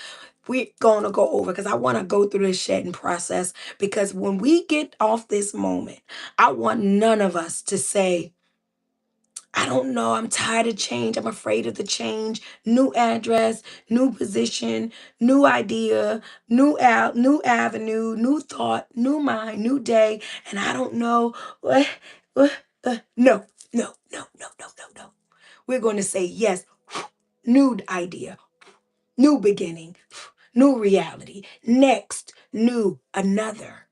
We're going to go over because I want to go through this shedding process, because when we get off this moment, I want none of us to say, I don't know, I'm tired of change. I'm afraid of the change. New address, new position, new idea, new avenue, new thought, new mind, new day. And I don't know no, no, no, no, no, no, no. We're going to say yes. New idea, new beginning, new reality. Next, new, another.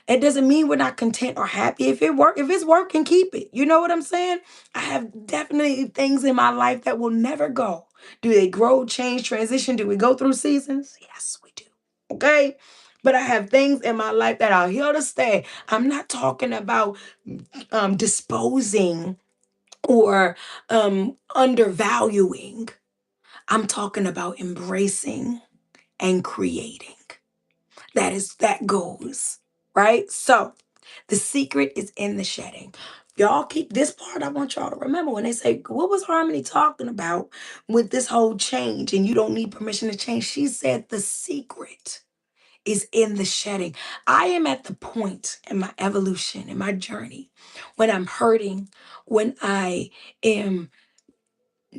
It doesn't mean we're not content or happy. If it's working, keep it. You know what I'm saying? I have definitely things in my life that will never go. Do they grow, change, transition? Do we go through seasons? Yes, we do. Okay? But I have things in my life that are here to stay. I'm not talking about disposing or undervaluing. I'm talking about embracing and creating. That goes, right? So the secret is in the shedding. Y'all keep this part. I want y'all to remember when they say, what was Harmony talking about with this whole change? And you don't need permission to change. She said the secret is in the shedding. I am at the point in my evolution, in my journey, when I'm hurting, when I am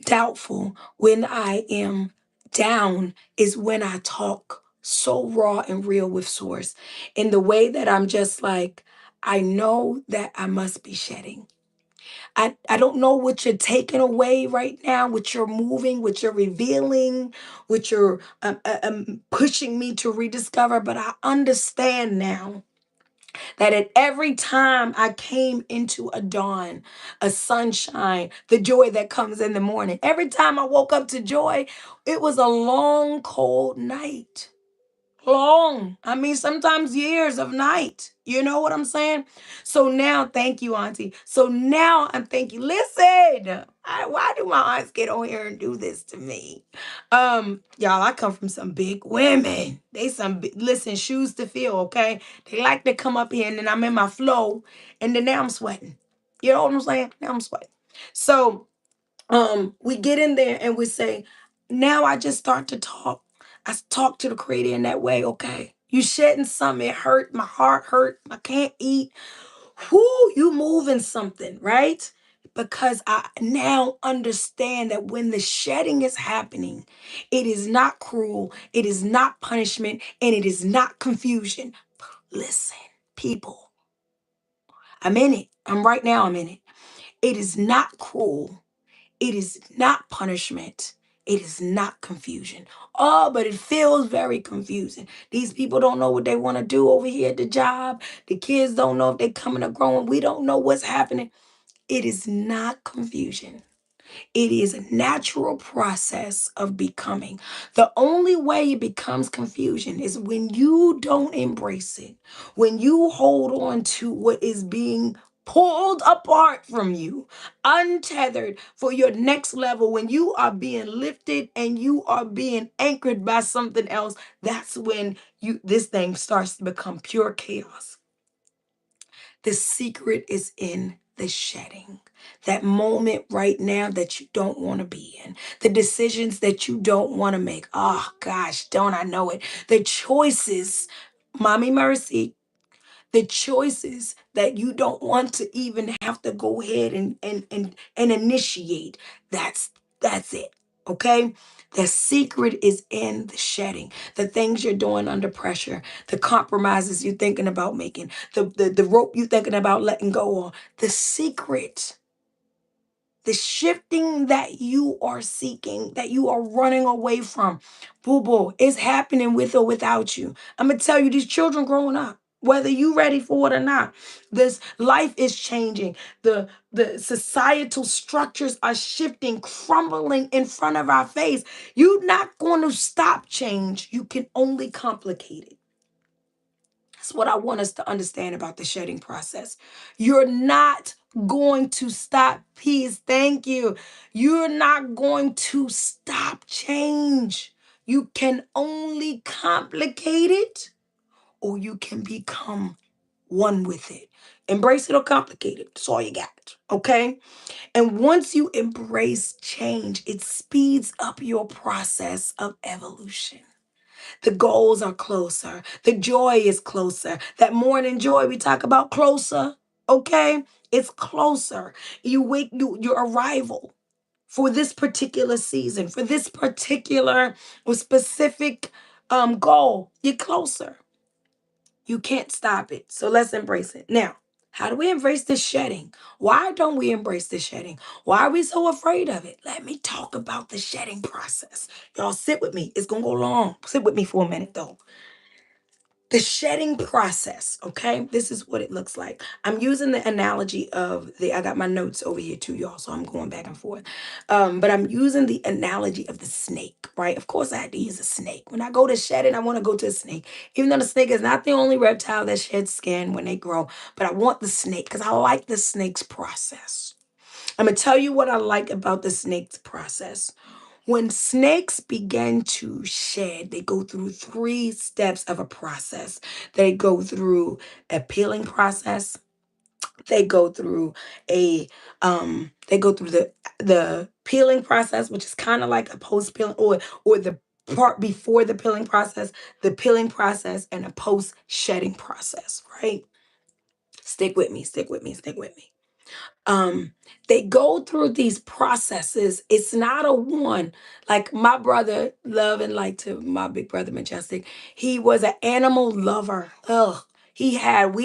doubtful, when I am down, is when I talk so raw and real with Source in the way that I'm just like, I know that I must be shedding. I don't know what you're taking away right now, what you're moving, what you're revealing, what you're pushing me to rediscover, but I understand now that at every time I came into a dawn, a sunshine, the joy that comes in the morning, every time I woke up to joy, it was a long, cold night. Long. I mean, sometimes years of night. You know what I'm saying? So now, thank you, Auntie. So now I'm thinking, listen, why do my aunts get on here and do this to me? Y'all, I come from some big women. They some listen, shoes to fill, okay? They like to come up here and then I'm in my flow and then now I'm sweating. You know what I'm saying? Now I'm sweating. So we get in there and we say, now I just start to talk. I talk to the creator in that way. Okay, you shedding something, it hurt, my heart hurt, I can't eat. Whoo, you moving something, right? Because I now understand that when the shedding is happening, it is not cruel, it is not punishment, and it is not confusion. Listen, people, I'm in it. I'm in it. It is not cruel. It is not punishment. It is not confusion. Oh, but it feels very confusing. These people don't know what they want to do over here at the job. The kids don't know if they're coming or growing. We don't know what's happening. It is not confusion. It is a natural process of becoming. The only way it becomes confusion is when you don't embrace it, when you hold on to what is being pulled apart from you, untethered for your next level, when you are being lifted and you are being anchored by something else, that's when this thing starts to become pure chaos. The secret is in the shedding. That moment right now that you don't want to be in. The decisions that you don't want to make. Oh gosh, don't I know it? The choices, Mommy Mercy, the choices that you don't want to even have to go ahead and initiate. That's it. Okay? The secret is in the shedding, the things you're doing under pressure, the compromises you're thinking about making, the rope you're thinking about letting go on. The secret, the shifting that you are seeking, that you are running away from, boo boo, is happening with or without you. I'm gonna tell you, these children growing up, whether you ready for it or not, this life is changing. The societal structures are shifting, crumbling in front of our face. You're not going to stop change. You can only complicate it. That's what I want us to understand about the shedding process. You're not going to stop peace. Thank you. You're not going to stop change. You can only complicate it or you can become one with it. Embrace it or complicate it. That's all you got. Okay? And once you embrace change, it speeds up your process of evolution. The goals are closer. The joy is closer. That morning joy we talk about closer, okay? It's closer. Your arrival for this particular season, for this particular or specific goal, you're closer. You can't stop it. So let's embrace it. Now, how do we embrace the shedding? Why don't we embrace the shedding? Why are we so afraid of it? Let me talk about the shedding process. Y'all sit with me. It's going to go long. Sit with me for a minute though. The shedding process, okay? This is what it looks like. I'm using the analogy of I got my notes over here too, y'all, so I'm going back and forth. But I'm using the analogy of the snake, right? Of course, I had to use a snake. When I go to shedding, I want to go to a snake. Even though the snake is not the only reptile that sheds skin when they grow, but I want the snake because I like the snake's process. I'm going to tell you what I like about the snake's process. When snakes begin to shed, they go through 3 steps of a process. They go through a peeling process, They go through a they go through the peeling process, which is kind of like a post peeling, or the part before the peeling process, and a post shedding process, right? Stick with me, stick with me, stick with me. um they go through these processes. It's not a one. Like my brother, love and light to my big brother Majestic, he was an animal lover. Ugh. We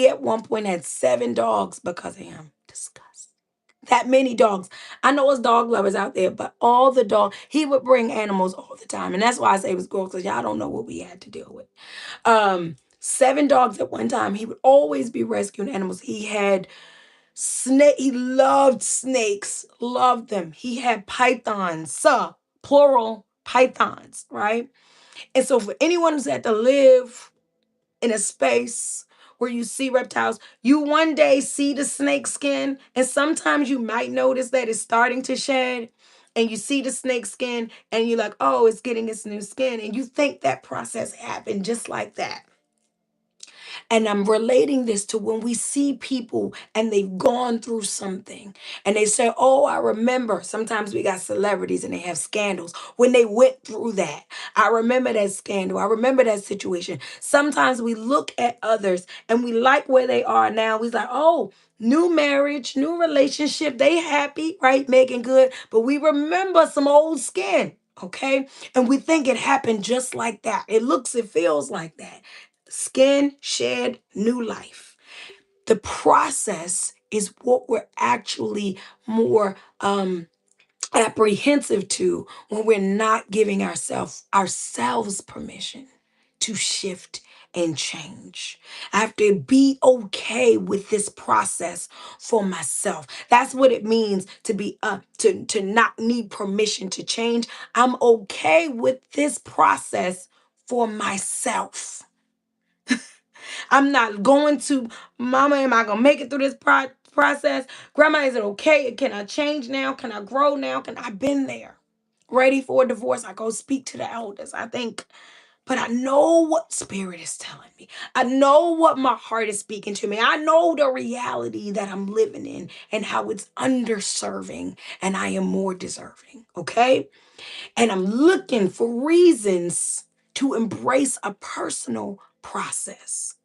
at one point had 7 dogs because of him. Disgust. That many dogs. I know it's dog lovers out there, but all the dog, he would bring animals all the time. And that's why I say it was gross, because y'all don't know what we had to deal with. 7 dogs at one time. He would always be rescuing animals. He had snake. He loved snakes, loved them. He had pythons, plural pythons, right? And so for anyone who's had to live in a space where you see reptiles, you one day see the snake skin, and sometimes you might notice that it's starting to shed. And you see the snake skin, and you're like, oh, it's getting its new skin. And you think that process happened just like that. And I'm relating this to when we see people and they've gone through something and they say, oh, I remember. Sometimes we got celebrities and they have scandals. When they went through that, I remember that scandal. I remember that situation. Sometimes we look at others and we like where they are now. We're like, oh, new marriage, new relationship. They happy, right? Making good. But we remember some old skin. Okay. And we think it happened just like that. It feels like that. Skin shed, new life. The process is what we're actually more apprehensive to when we're not giving ourselves permission to shift and change. I have to be okay with this process for myself. That's what it means to be to not need permission to change. I'm okay with this process for myself. I'm not going to, mama, am I going to make it through this process? Grandma, is it okay? Can I change now? Can I grow now? I've been there. Ready for a divorce? I go speak to the elders, I think. But I know what spirit is telling me. I know what my heart is speaking to me. I know the reality that I'm living in and how it's underserving and I am more deserving. Okay. And I'm looking for reasons to embrace a personal process.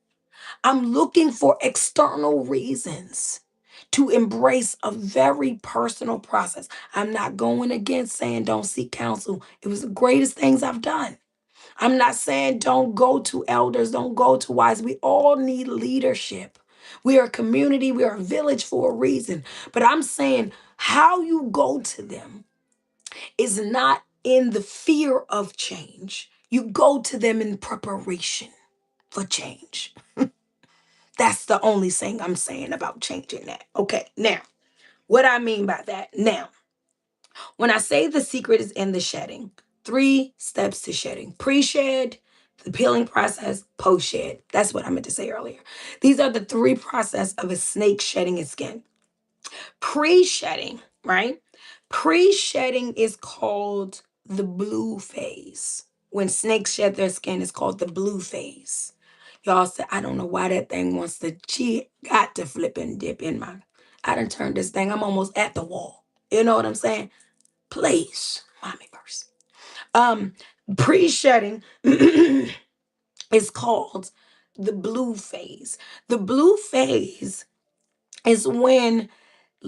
I'm looking for external reasons to embrace a very personal process. I'm not going against saying don't seek counsel. It was the greatest things I've done. I'm not saying don't go to elders, don't go to wise. We all need leadership. We are a community, we are a village for a reason. But I'm saying how you go to them is not in the fear of change. You go to them in preparation for change. That's the only thing I'm saying about changing that. Okay, now, what I mean by that. Now, when I say the secret is in the shedding, 3 steps to shedding: pre shed, the peeling process, post shed. That's what I meant to say earlier. These are the 3 process of a snake shedding its skin. Pre shedding, right? Pre shedding is called the blue phase. When snakes shed their skin, it's called the blue phase. Y'all said, I don't know why that thing wants to, she got to flip and dip in my, I done turned this thing, I'm almost at the wall. You know what I'm saying? Please, mommy first. Um, Pre-shedding is called the blue phase. The blue phase is when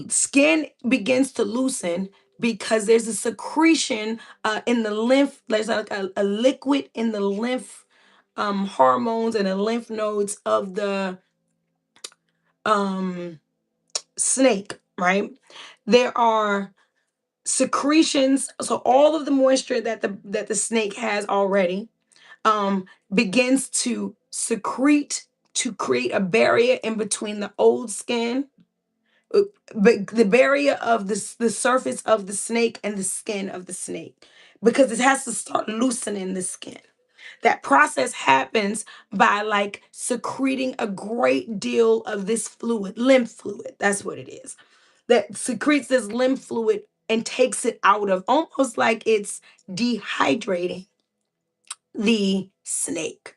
skin begins to loosen because there's a secretion in the lymph. There's a liquid in the lymph hormones and the lymph nodes of the um, snake, right? There are secretions, so all of the moisture that the snake has already begins to secrete to create a barrier in between the old skin, but the barrier of the surface of the snake and the skin of the snake, because it has to start loosening the skin. That process happens by like secreting a great deal of this fluid, lymph fluid. That's what it is. That secretes this lymph fluid and takes it out of, almost like it's dehydrating the snake.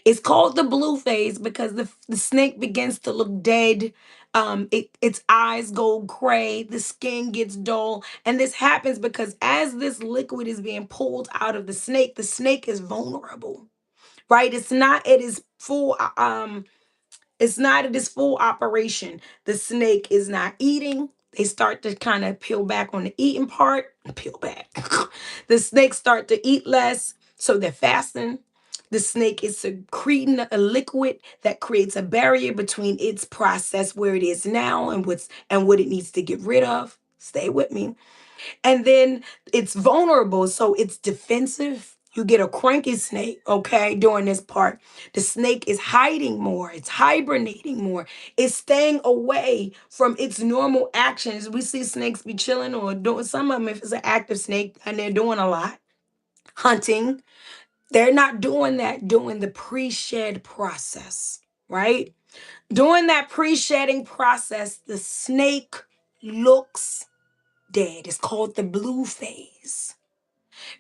It's called the blue phase because the snake begins to look dead. Its eyes go gray, the skin gets dull. And this happens because as this liquid is being pulled out of the snake is vulnerable, right? It's not at its full it's not at its full operation. The snake is not eating. They start to kind of peel back on the eating part. Peel back. The snakes start to eat less, so they're fasting. The snake is secreting a liquid that creates a barrier between its process where it is now and what it needs to get rid of. Stay with me. And then it's vulnerable, so it's defensive. You get a cranky snake, okay, during this part. The snake is hiding more, it's hibernating more, it's staying away from its normal actions. We see snakes be chilling or doing some of them, if it's an active snake and they're doing a lot, hunting, they're not doing that during the pre shed process, right? During that pre shedding process, the snake looks dead. It's called the blue phase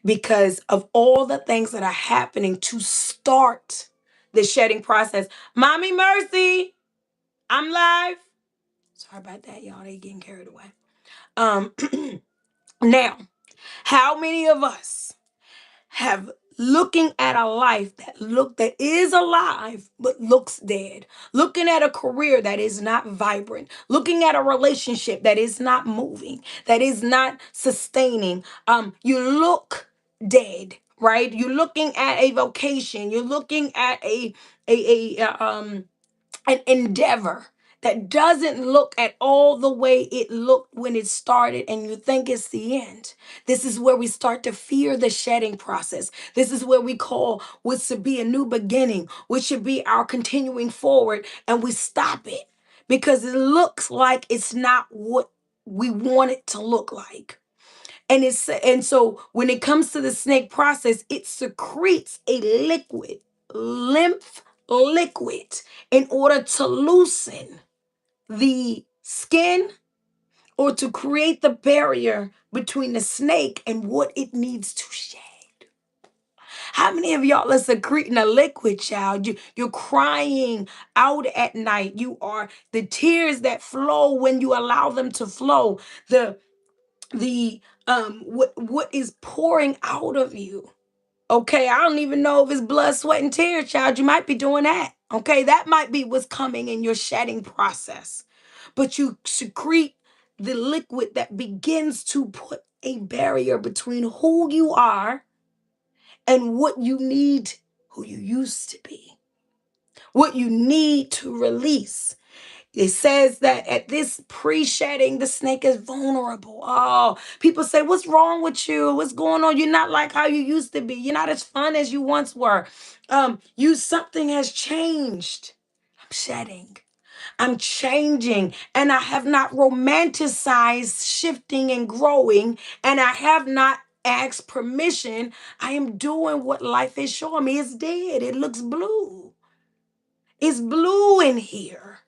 because of all the things that are happening to start the shedding process. Mommy Mercy, I'm live. Sorry about that, y'all. They getting carried away. Um, now, how many of us have looking at a life that is alive but looks dead, looking at a career that is not vibrant, looking at a relationship that is not moving, that is not sustaining? You look dead, right? You're looking at a vocation, you're looking at a an endeavor that doesn't look at all the way it looked when it started and you think it's the end. This is where we start to fear the shedding process. This is where we call what should be a new beginning, which should be our continuing forward, and we stop it because it looks like it's not what we want it to look like. And so when it comes to the snake process, it secretes a liquid, lymph liquid, in order to loosen the skin or to create the barrier between the snake and what it needs to shed. How many of y'all are secreting a liquid, child? You're crying out at night. You are the tears that flow when you allow them to flow. What is pouring out of you. Okay, I don't even know if it's blood, sweat, and tears, child. You might be doing that. Okay, that might be what's coming in your shedding process. But you secrete the liquid that begins to put a barrier between who you are and what you need, who you used to be, what you need to release. It says that at this pre-shedding, the snake is vulnerable. Oh, people say, what's wrong with you? What's going on? You're not like how you used to be. You're not as fun as you once were. Something has changed. I'm shedding. I'm changing. And I have not romanticized shifting and growing. And I have not asked permission. I am doing what life is showing me. It's dead. It looks blue. It's blue in here.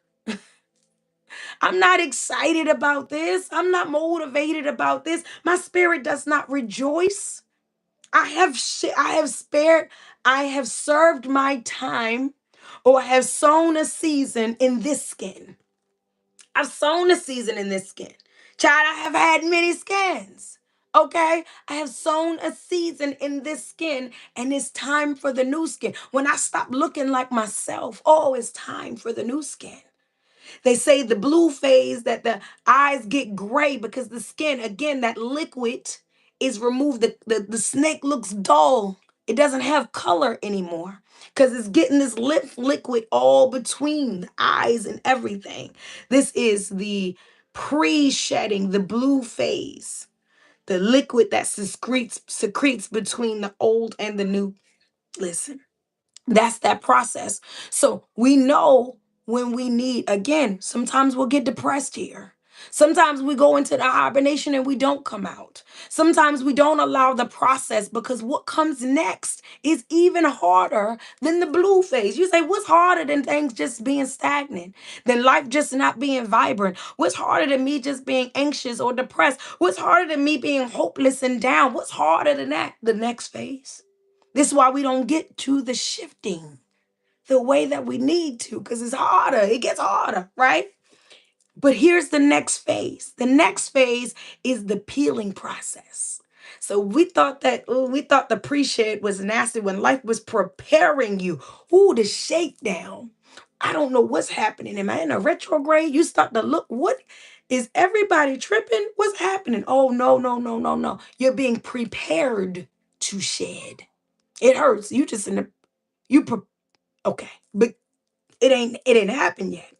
I'm not excited about this. I'm not motivated about this. My spirit does not rejoice. I have spared, I have served my time, or I have sown a season in this skin. I've sown a season in this skin. Child, I have had many skins. Okay? I have sown a season in this skin, and it's time for the new skin. When I stop looking like myself, oh, it's time for the new skin. They say the blue phase that the eyes get gray because the skin, again, that liquid is removed. The snake looks dull. It doesn't have color anymore because it's getting this lip liquid all between the eyes and everything. This is the pre-shedding, the blue phase, the liquid that secretes between the old and the new. Listen. That's that process. So we know when we need, again, sometimes we'll get depressed here. Sometimes we go into the hibernation and we don't come out. Sometimes we don't allow the process because what comes next is even harder than the blue phase. You say, what's harder than things just being stagnant? Than life just not being vibrant? What's harder than me just being anxious or depressed? What's harder than me being hopeless and down? What's harder than that? The next phase. This is why we don't get to the shifting. the way that we need to because it's harder. It gets harder, right? But here's the next phase. The next phase is the peeling process. So we thought the pre-shed was nasty when life was preparing you. Ooh, the shakedown. I don't know what's happening. Am I in a retrograde? You start to look, what is everybody tripping? What's happening? Oh no, no, no, no, no. You're being prepared to shed. It hurts. You just in the you pre- okay, but it ain't happened yet.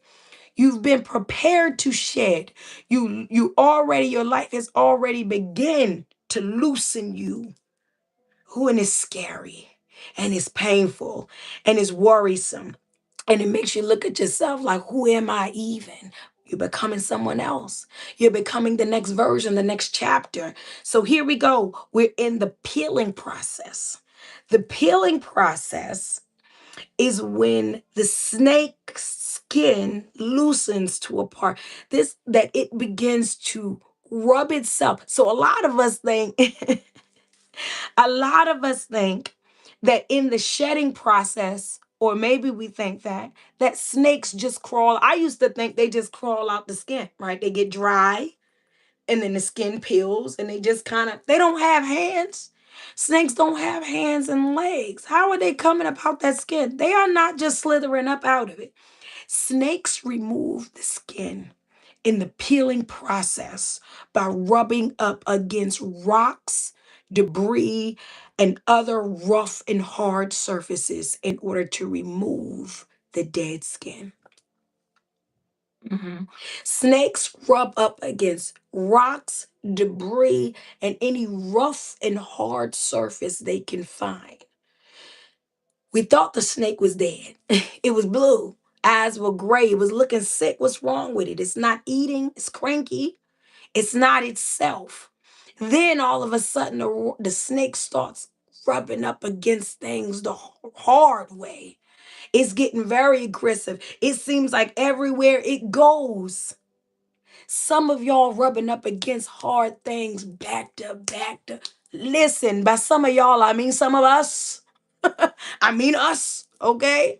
You've been prepared to shed. You already, your life has already begun to loosen you. Who and it's scary and it's painful and it's worrisome. And it makes you look at yourself like, who am I even? You're becoming someone else. You're becoming the next version, the next chapter. So here we go. We're in the peeling process. The peeling process is when the snake's skin loosens to a part. This that it begins to rub itself. So a lot of us think a lot of us think that in the shedding process, or maybe we think that snakes just crawl. I used to think they just crawl out the skin, right? They get dry and then the skin peels and they just kind of they don't have hands. Snakes don't have hands and legs. How are they coming up out that skin? They are not just slithering up out of it. Snakes remove the skin in the peeling process by rubbing up against rocks, debris, and other rough and hard surfaces in order to remove the dead skin. Mhm. Snakes rub up against rocks, debris, and any rough and hard surface they can find. We thought the snake was dead. It was blue. Eyes were gray. It was looking sick. What's wrong with it? It's not eating. It's cranky. It's not itself. Then all of a sudden, the snake starts rubbing up against things the hard way. It's getting very aggressive. It seems like everywhere it goes, some of y'all rubbing up against hard things back to back to. Listen, by some of y'all, I mean some of us. I mean us, okay?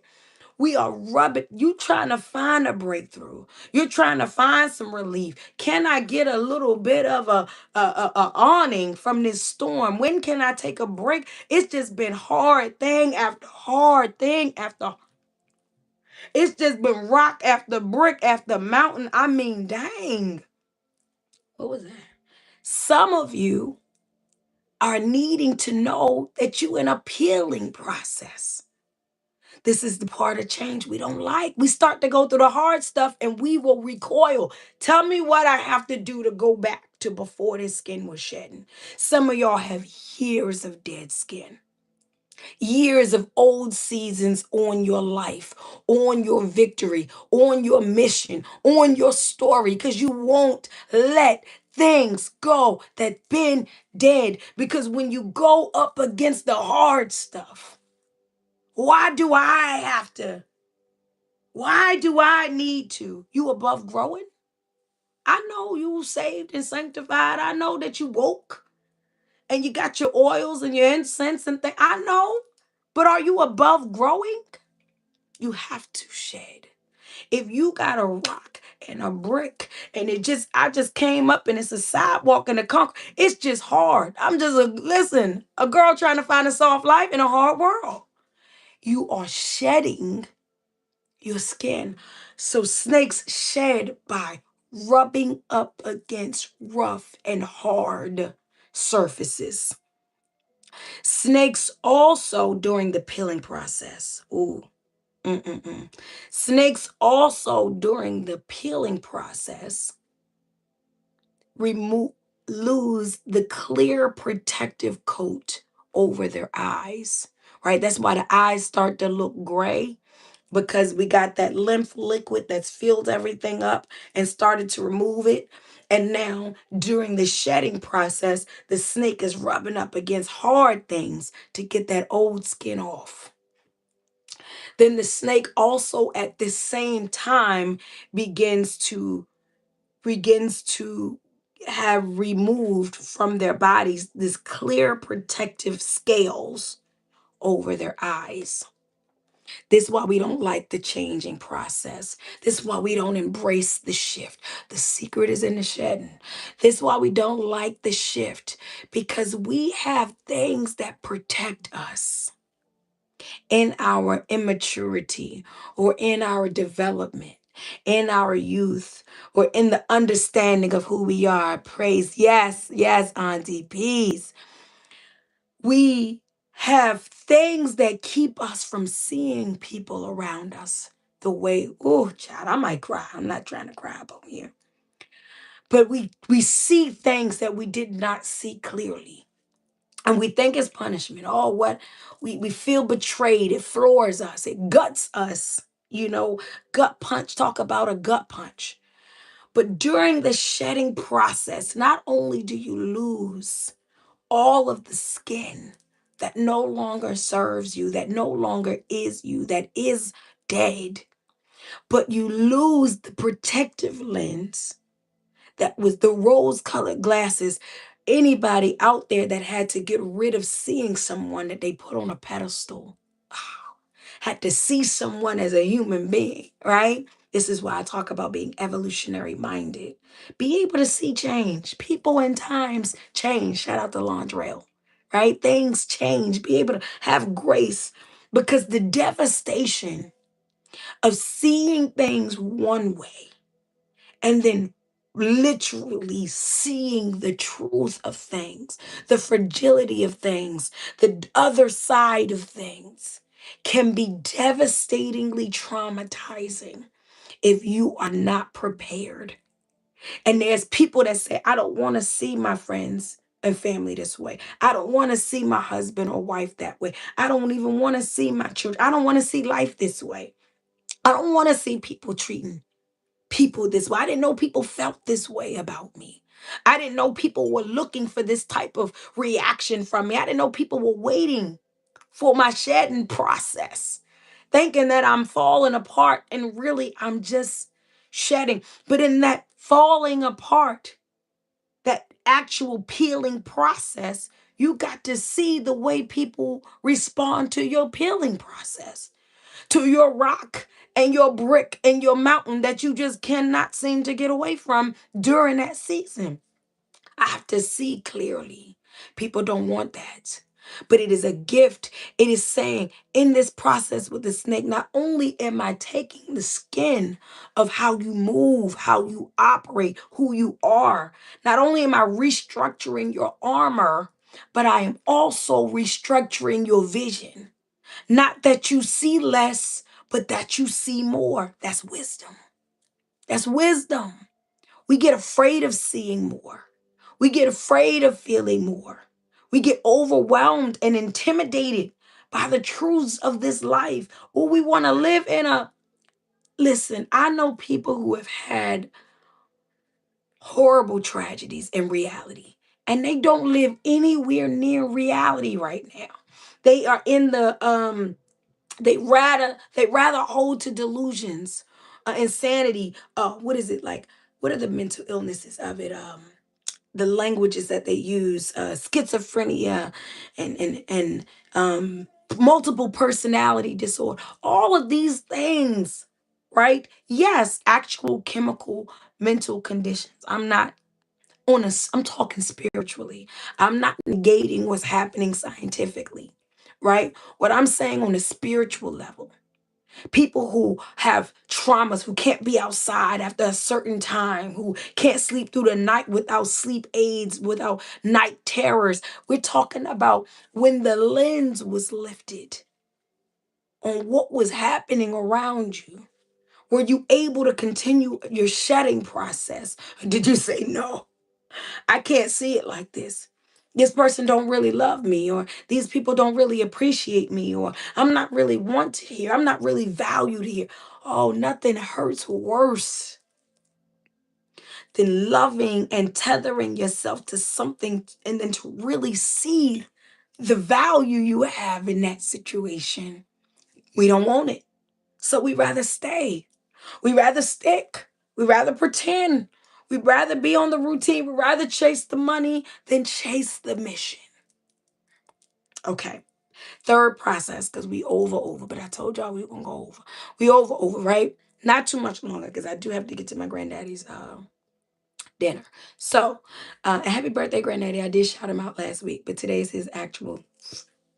We are rubbing, you trying to find a breakthrough. You're trying to find some relief. Can I get a little bit of a awning from this storm? When can I take a break? It's just been hard thing after hard thing after. It's just been rock after brick after mountain. I mean, dang. What was that? Some of you are needing to know that you're in a peeling process. This is the part of change we don't like. We start to go through the hard stuff and we will recoil. Tell me what I have to do to go back to before this skin was shedding. Some of y'all have years of dead skin, years of old seasons on your life, on your victory, on your mission, on your story, because you won't let things go that been dead. Because when you go up against the hard stuff, why do I have to? Why do I need to? You above growing? I know you saved and sanctified. I know that you woke and you got your oils and your incense and things. I know. But are you above growing? You have to shed. If you got a rock and a brick and I just came up and it's a sidewalk and a concrete, it's just hard. I'm just listen, a girl trying to find a soft life in a hard world. You are shedding your skin. So snakes shed by rubbing up against rough and hard surfaces. Snakes also during the peeling process. Ooh. Mm-mm-mm. Snakes also during the peeling process remove lose the clear protective coat over their eyes. Right? That's why the eyes start to look gray because we got that lymph liquid that's filled everything up and started to remove it. And now, during the shedding process, the snake is rubbing up against hard things to get that old skin off. Then the snake also at the same time begins to begins to have removed from their bodies this clear protective scales over their eyes. This is why we don't like the changing process. This is why we don't embrace the shift. The secret is in the shedding. This is why we don't like the shift, because we have things that protect us in our immaturity or in our development, in our youth, or in the understanding of who we are. Praise. Yes, yes, Auntie. Peace. We have things that keep us from seeing people around us the way, oh, child, I might cry. I'm not trying to cry up over here. But we see things that we did not see clearly. And we think it's punishment. Oh, what we feel betrayed. It floors us. It guts us. You know, gut punch. Talk about a gut punch. But during the shedding process, not only do you lose all of the skin that no longer serves you, that no longer is you, that is dead, but you lose the protective lens that was the rose colored glasses. Anybody out there that had to get rid of seeing someone that they put on a pedestal, had to see someone as a human being, right? This is why I talk about being evolutionary minded. Be able to see change. People and times change. Shout out to Londrell, right? Things change. Be able to have grace, because the devastation of seeing things one way and then literally seeing the truth of things, the fragility of things, the other side of things can be devastatingly traumatizing if you are not prepared. And there's people that say, I don't want to see my friends and family this way. I don't want to see my husband or wife that way. I don't even want to see my children. I don't want to see life this way. I don't want to see people treating people this way. I didn't know people felt this way about me. I didn't know people were looking for this type of reaction from me. I didn't know people were waiting for my shedding process, thinking that I'm falling apart, and really I'm just shedding. But in that falling apart, that actual peeling process, you got to see the way people respond to your peeling process, to your rock and your brick and your mountain that you just cannot seem to get away from during that season. I have to see clearly. People don't want that. But it is a gift. It is saying, in this process with the snake, not only am I taking the skin of how you move, how you operate, who you are, not only am I restructuring your armor, but I am also restructuring your vision. Not that you see less, but that you see more. That's wisdom. That's wisdom. We get afraid of seeing more. We get afraid of feeling more. We get overwhelmed and intimidated by the truths of this life. Or we want to live in a, listen, I know people who have had horrible tragedies in reality, and they don't live anywhere near reality right now. They are in the they rather hold to delusions, insanity. What is it like? What are the mental illnesses of it? The languages that they use, schizophrenia, and multiple personality disorder. All of these things, right? Yes, actual chemical mental conditions. I'm not I'm talking spiritually. I'm not negating what's happening scientifically, right? What I'm saying on a spiritual level, people who have traumas, who can't be outside after a certain time, who can't sleep through the night without sleep aids, without night terrors. We're talking about when the lens was lifted on what was happening around you. Were you able to continue your shedding process? Or did you say, no, I can't see it like this? This person don't really love me, or these people don't really appreciate me, or I'm not really wanted here. I'm not really valued here. Oh, nothing hurts worse than loving and tethering yourself to something and then to really see the value you have in that situation. We don't want it. So we rather stay. We rather stick. We rather pretend. We'd rather be on the routine. We'd rather chase the money than chase the mission. Okay. Third process, because we over, but I told y'all we were gonna go over. We over, right? Not too much longer, because I do have to get to my granddaddy's dinner. So, happy birthday, granddaddy. I did shout him out last week, but today's his actual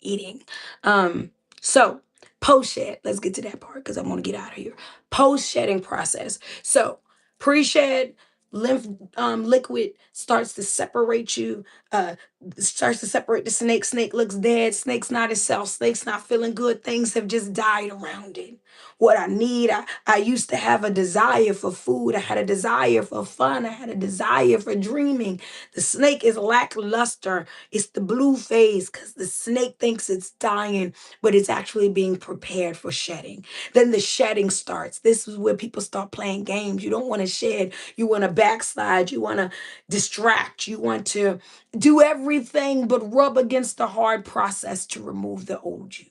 eating. Um, so post shed, let's get to that part because I want to get out of here. Post shedding process. So pre-shed lymph liquid starts to separate you, uh starts to separate the snake. Snake looks dead, snake's not itself, snake's not feeling good, things have just died around it. What I need, I used to have a desire for food, I had a desire for fun, I had a desire for dreaming. The snake is lackluster. It's the blue phase because the snake thinks it's dying, but it's actually being prepared for shedding. Then the shedding starts. This is where people start playing games. You don't want to shed. You want to backslide. You want to distract. You want to do everything but rub against the hard process to remove the old you.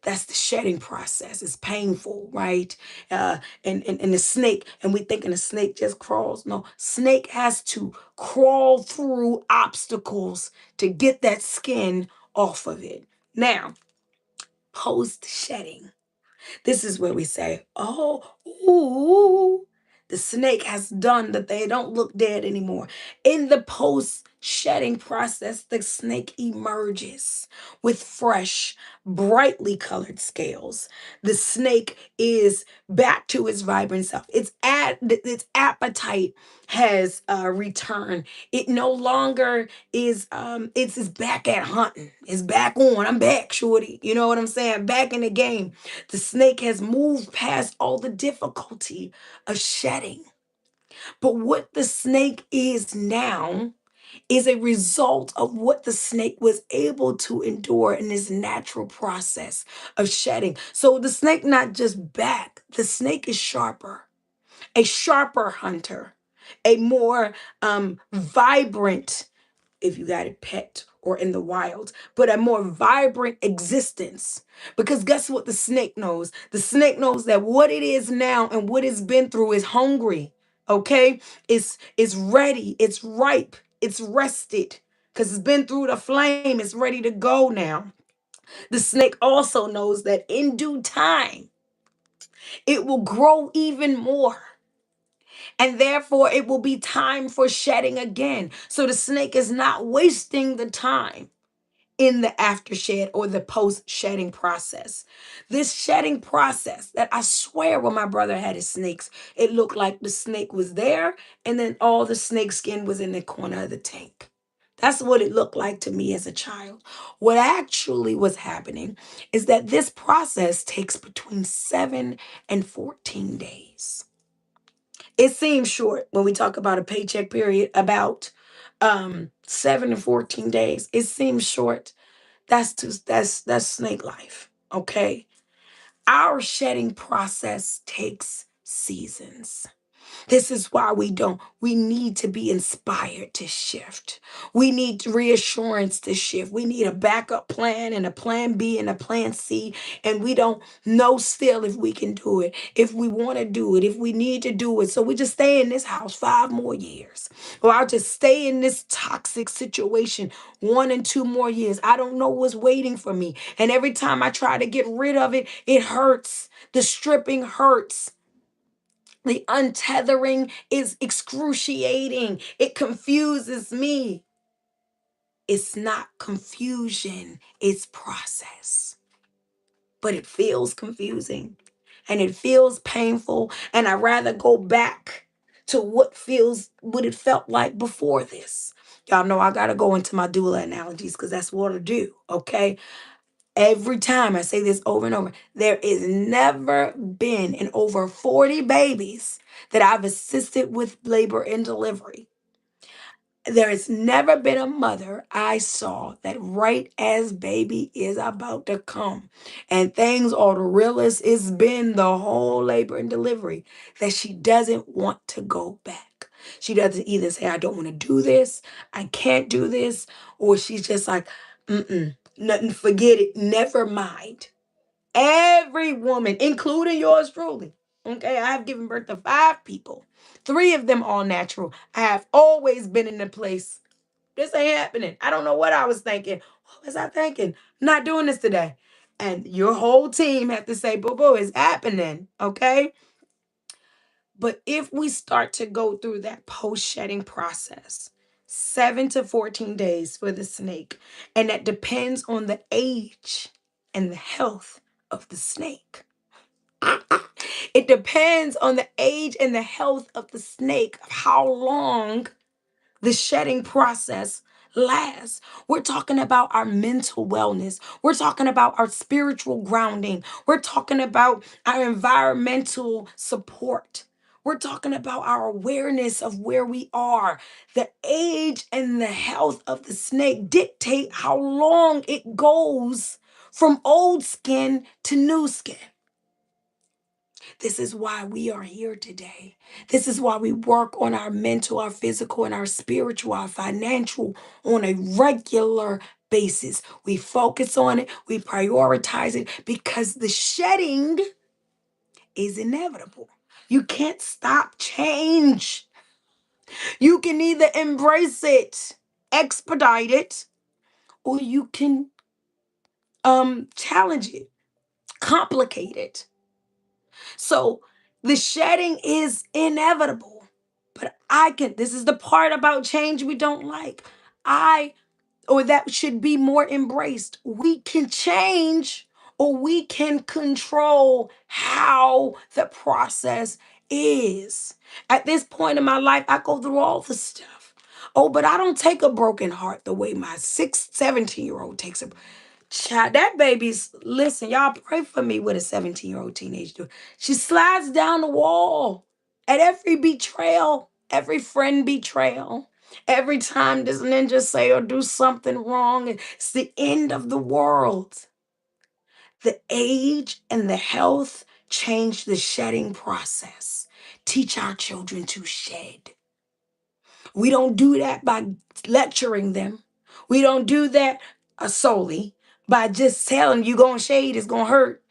That's the shedding process. It's painful, right? And the snake, and we thinking the snake just crawls. No, snake has to crawl through obstacles to get that skin off of it. Now, post shedding. This is where we say, oh, ooh, the snake has done that. They don't look dead anymore. In the post shedding process, the snake emerges with fresh, brightly colored scales. The snake is back to its vibrant self. Its appetite has returned. It no longer is it's back at hunting. It's back on. I'm back, shorty. You know what I'm saying? Back in the game. The snake has moved past all the difficulty of shedding. But what the snake is now is a result of what the snake was able to endure in this natural process of shedding. So the snake not just back, the snake is sharper, a sharper hunter, a more vibrant, if you got it pet or in the wild, but a more vibrant existence. Because guess what the snake knows? The snake knows that what it is now and what it's been through is hungry. Okay? It's ready, it's ripe, it's rested. Because it's been through the flame, it's ready to go now. The snake also knows that in due time, it will grow even more. And therefore, it will be time for shedding again. So the snake is not wasting the time in the aftershed or the post shedding process. This shedding process that I swear when my brother had his snakes, it looked like the snake was there and then all the snake skin was in the corner of the tank. That's what it looked like to me as a child. What actually was happening is that this process takes between 7 and 14 days. It seems short when we talk about a paycheck period, about 7 to 14 days. It seems short. That's snake life. Okay. Our shedding process takes seasons. This is why we need to be inspired to shift. We need reassurance to shift. We need a backup plan and a plan B and a plan C. And we don't know still if we can do it, if we want to do it, if we need to do it. So we just stay in this house 5 more years. Or I'll just stay in this toxic situation 1 and 2 more years. I don't know what's waiting for me. And every time I try to get rid of it, it hurts. The stripping hurts. The untethering is excruciating. It confuses me. It's not confusion, it's process. But it feels confusing and it feels painful. And I'd rather go back to what it felt like before this. Y'all know I gotta go into my doula analogies because that's what I do. Okay. Every time I say this over and over, there is never been in over 40 babies that I've assisted with labor and delivery. There has never been a mother I saw that right as baby is about to come and things are the realest it's been the whole labor and delivery that she doesn't want to go back. She doesn't either say, I don't want to do this, I can't do this, or she's just like, nothing, forget it, never mind. Every woman, including yours truly, okay, I have given birth to 5 people, 3 of them all natural. I have always been in a place This ain't happening. I don't know what I was thinking. What was I thinking? Not doing this today. And your whole team have to say, boo boo, it's happening. Okay. But if we start to go through that post shedding process, 7 to 14 days for the snake, and that depends on the age and the health of the snake. It depends on the age and the health of the snake, of how long the shedding process lasts. We're talking about our mental wellness. We're talking about our spiritual grounding. We're talking about our environmental support. We're talking about our awareness of where we are. The age and the health of the snake dictate how long it goes from old skin to new skin. This is why we are here today. This is why we work on our mental, our physical, and our spiritual, our financial on a regular basis. We focus on it, we prioritize it because the shedding is inevitable. You can't stop change. You can either embrace it, expedite it, or you can challenge it, complicate it. So the shedding is inevitable. But this is the part about change we don't like. Or that should be more embraced. We can change or we can control how the process is. At this point in my life, I go through all the stuff. Oh, but I don't take a broken heart the way my 17-year-old takes a child. That baby's, listen, y'all pray for me with a 17-year-old teenager. She slides down the wall at every betrayal, every friend betrayal. Every time this ninja say or do something wrong, it's the end of the world. The age and the health change the shedding process. Teach our children to shed. We don't do that by lecturing them. We don't do that solely by just telling you going to shade is going to hurt.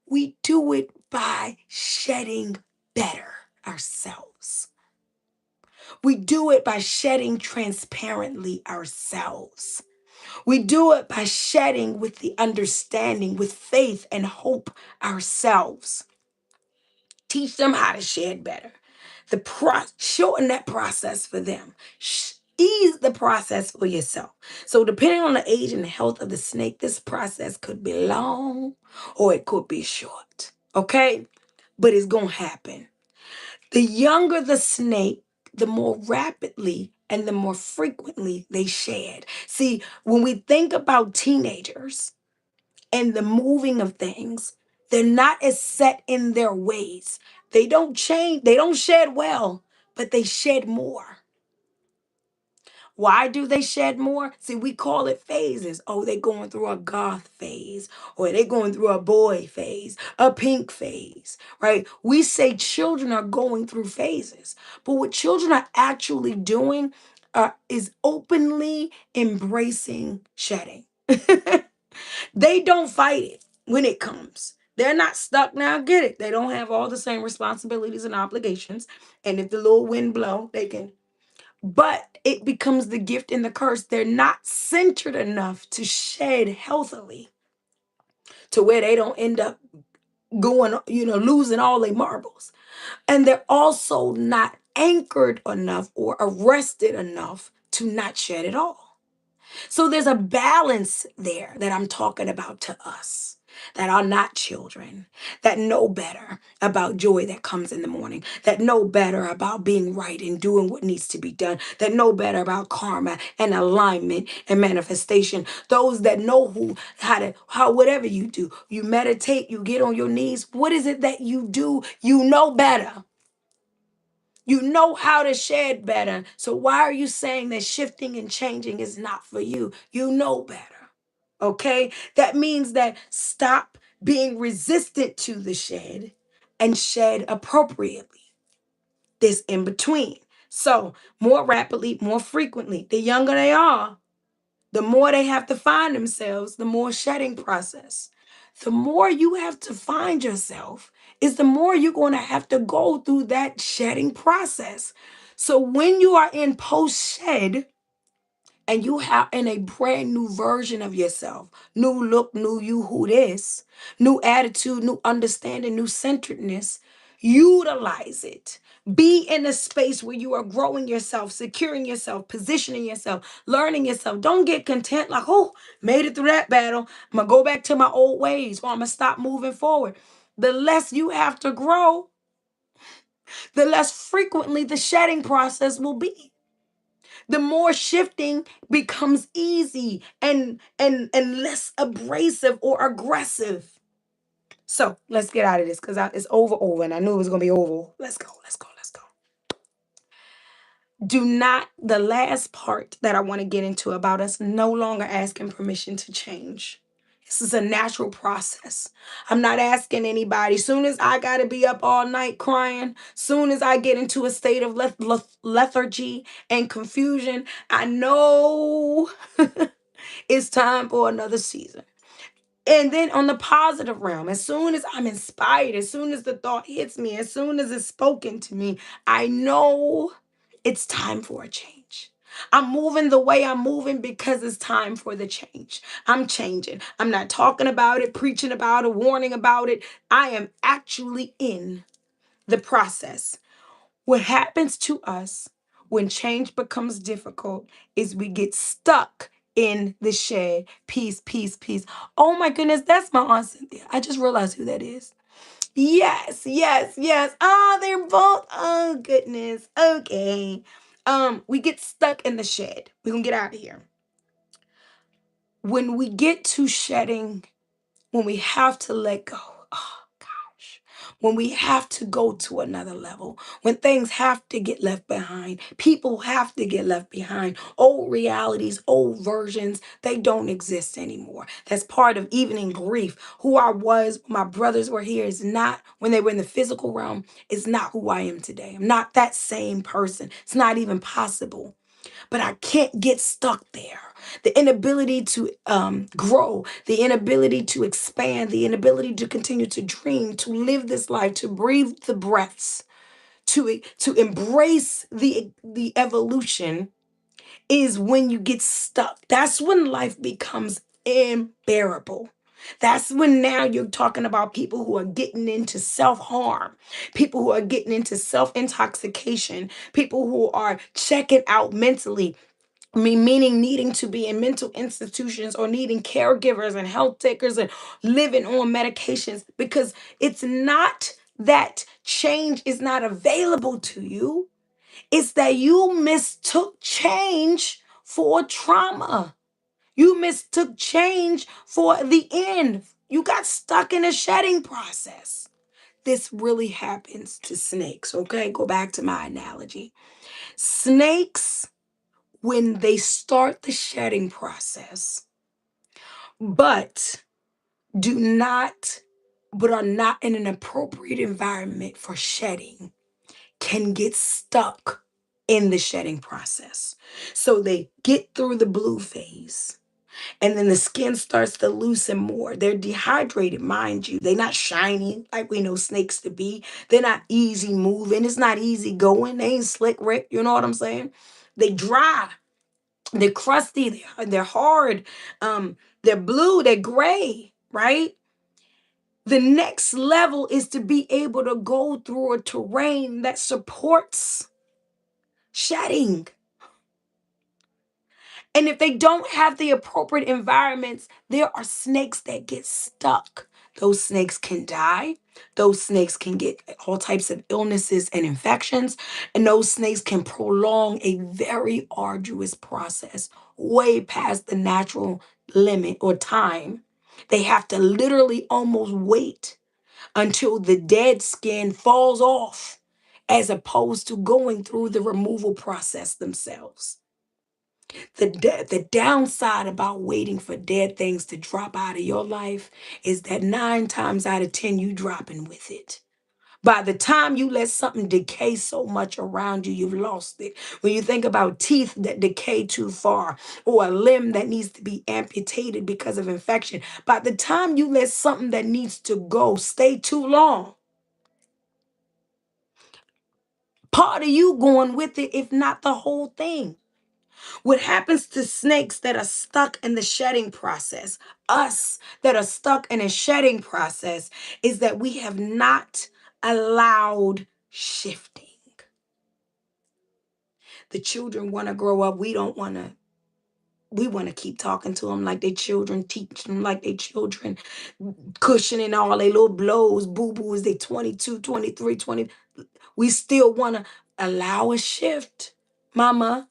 We do it by shedding better ourselves. We do it by shedding transparently ourselves. We do it by shedding with the understanding, with faith and hope ourselves. Teach them how to shed better. Shorten that process for them. Ease the process for yourself. So depending on the age and the health of the snake, this process could be long or it could be short. Okay? But it's going to happen. The younger the snake, the more rapidly and the more frequently they shed. See, when we think about teenagers and the moving of things, they're not as set in their ways. They don't change, they don't shed well, but they shed more. Why do they shed more? See, we call it phases. Oh, they're going through a goth phase, or they're going through a boy phase, a pink phase, right? We say children are going through phases, but what children are actually doing is openly embracing shedding. They don't fight it when it comes. They're not stuck now. Get it? They don't have all the same responsibilities and obligations. And if the little wind blow, they can. But it becomes the gift and the curse. They're not centered enough to shed healthily to where they don't end up going, losing all their marbles. And they're also not anchored enough or arrested enough to not shed at all. So there's a balance there that I'm talking about to us that are not children, that know better about joy that comes in the morning, that know better about being right and doing what needs to be done, that know better about karma and alignment and manifestation. Those that know how whatever you do, you meditate, you get on your knees. What is it that you do? You know better. You know how to shed better. So why are you saying that shifting and changing is not for you? You know better. Okay? That means that stop being resistant to the shed and shed appropriately. This in between. So more rapidly, more frequently. The younger they are, the more they have to find themselves, the more shedding process. The more you have to find yourself is the more you're going to have to go through that shedding process. So when you are in post shed, and you have in a brand new version of yourself, new look, new you, who this, new attitude, new understanding, new centeredness, utilize it. Be in a space where you are growing yourself, securing yourself, positioning yourself, learning yourself. Don't get content like, oh, made it through that battle. I'm going to go back to my old ways, or I'm going to stop moving forward. The less you have to grow, the less frequently the shedding process will be. The more shifting becomes easy and less abrasive or aggressive. So let's get out of this because it's over, and I knew it was gonna be over. Let's go, let's go, let's go. Do not, the last part that I want to get into about us no longer asking permission to change. This is a natural process. I'm not asking anybody. Soon as I got to be up all night crying, soon as I get into a state of lethargy and confusion, I know it's time for another season. And then on the positive realm, as soon as I'm inspired, as soon as the thought hits me, as soon as it's spoken to me, I know it's time for a change. I'm moving the way I'm moving because it's time for the change. I'm changing. I'm not talking about it, preaching about it, warning about it. I am actually in the process. What happens to us when change becomes difficult is we get stuck in the shed. Peace, peace, peace. Oh my goodness, that's my Aunt Cynthia. I just realized who that is. Yes, yes, yes. Ah, they're both. Oh goodness. Okay. We get stuck in the shed. We're gonna get out of here. When we get to shedding, when we have to let go. Oh gosh. When we have to go to another level, when things have to get left behind, people have to get left behind. Old realities, old versions, they don't exist anymore. That's part of even in grief. Who I was when my brothers were here is not, when they were in the physical realm, is not who I am today. I'm not that same person. It's not even possible. But I can't get stuck there. The inability to grow, the inability to expand, the inability to continue to dream, to live this life, to breathe the breaths, to embrace the evolution is when you get stuck. That's when life becomes unbearable. That's when now you're talking about people who are getting into self-harm, people who are getting into self-intoxication, people who are checking out mentally, meaning needing to be in mental institutions or needing caregivers and health takers and living on medications because it's not that change is not available to you. It's that you mistook change for trauma. You mistook change for the end. You got stuck in a shedding process. This really happens to snakes, okay? Go back to my analogy. Snakes, when they start the shedding process, but do not, but are not in an appropriate environment for shedding, can get stuck in the shedding process. So they get through the blue phase and then the skin starts to loosen more. They're dehydrated, mind you. They're not shiny like we know snakes to be. They're not easy moving. It's not easy going. They ain't slick Rick. You know what I'm saying? They dry. They're crusty. They're hard. They're blue. They're gray, right? The next level is to be able to go through a terrain that supports shedding. And if they don't have the appropriate environments, there are snakes that get stuck. Those snakes can die. Those snakes can get all types of illnesses and infections. And those snakes can prolong a very arduous process way past the natural limit or time. They have to literally almost wait until the dead skin falls off as opposed to going through the removal process themselves. The downside about waiting for dead things to drop out of your life is that 9 times out of 10, you dropping with it. By the time you let something decay so much around you, you've lost it. When you think about teeth that decay too far or a limb that needs to be amputated because of infection, by the time you let something that needs to go stay too long, part of you going with it, if not the whole thing. What happens to snakes that are stuck in the shedding process, us that are stuck in a shedding process, is that we have not allowed shifting. The children want to grow up. We don't want to. We want to keep talking to them like they children, teach them like they children, cushioning all their little blows, boo-boos, they 22, 23, 20. We still want to allow a shift. Mama,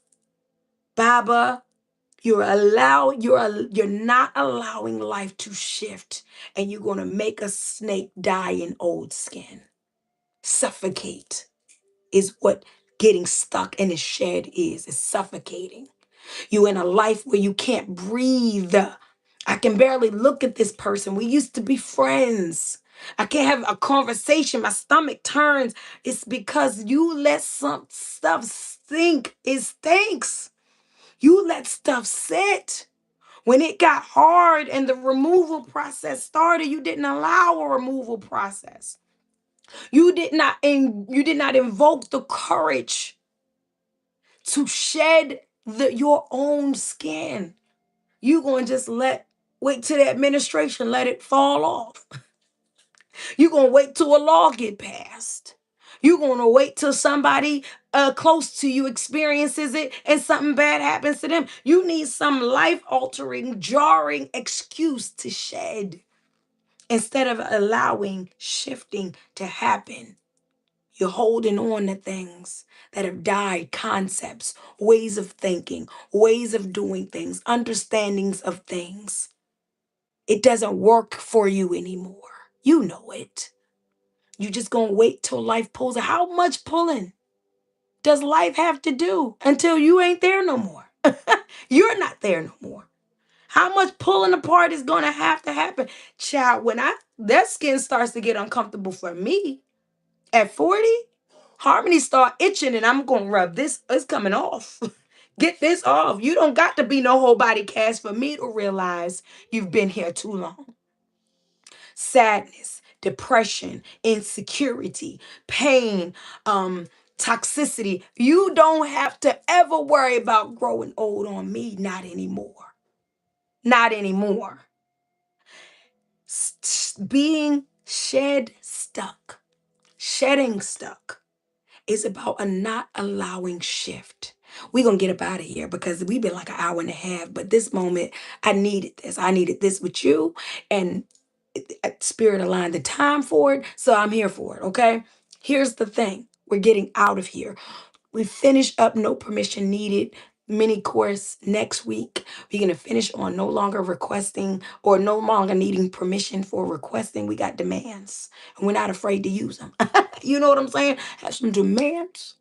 Baba, you're not allowing life to shift, and you're going to make a snake die in old skin. Suffocate is what getting stuck in a shed is. It's suffocating. You in a life where you can't breathe. I can barely look at this person. We used to be friends. I can't have a conversation. My stomach turns. It's because you let some stuff stink. It stinks. You let stuff sit. When it got hard and the removal process started, you didn't allow a removal process. You did not invoke the courage to shed your own skin. You going to just wait till the administration let it fall off. You going to wait till a law get passed. You going to wait till somebody close to you experiences it and something bad happens to them. You need some life-altering, jarring excuse to shed instead of allowing shifting to happen. You're holding on to things that have died, concepts, ways of thinking, ways of doing things, understandings of things. It doesn't work for you anymore. You know it. You just gonna wait till life pulls. How much pulling does life have to do until you ain't there no more? You're not there no more. How much pulling apart is gonna have to happen? Child, when that skin starts to get uncomfortable for me at 40, Harmony start itching and I'm gonna rub this. It's coming off. Get this off. You don't got to be no whole body cast for me to realize you've been here too long. Sadness, depression, insecurity, pain, toxicity. You don't have to ever worry about growing old on me. Not anymore. Not anymore. Being shedding stuck is about a not allowing shift. We're going to get up out of here because we've been like an hour and a half. But this moment, I needed this. I needed this with you. And Spirit aligned the time for it. So I'm here for it. Okay. Here's the thing. We're getting out of here. We finish up No Permission Needed mini course next week. We're going to finish on no longer requesting or no longer needing permission for requesting. We got demands and we're not afraid to use them. You know what I'm saying? Have some demands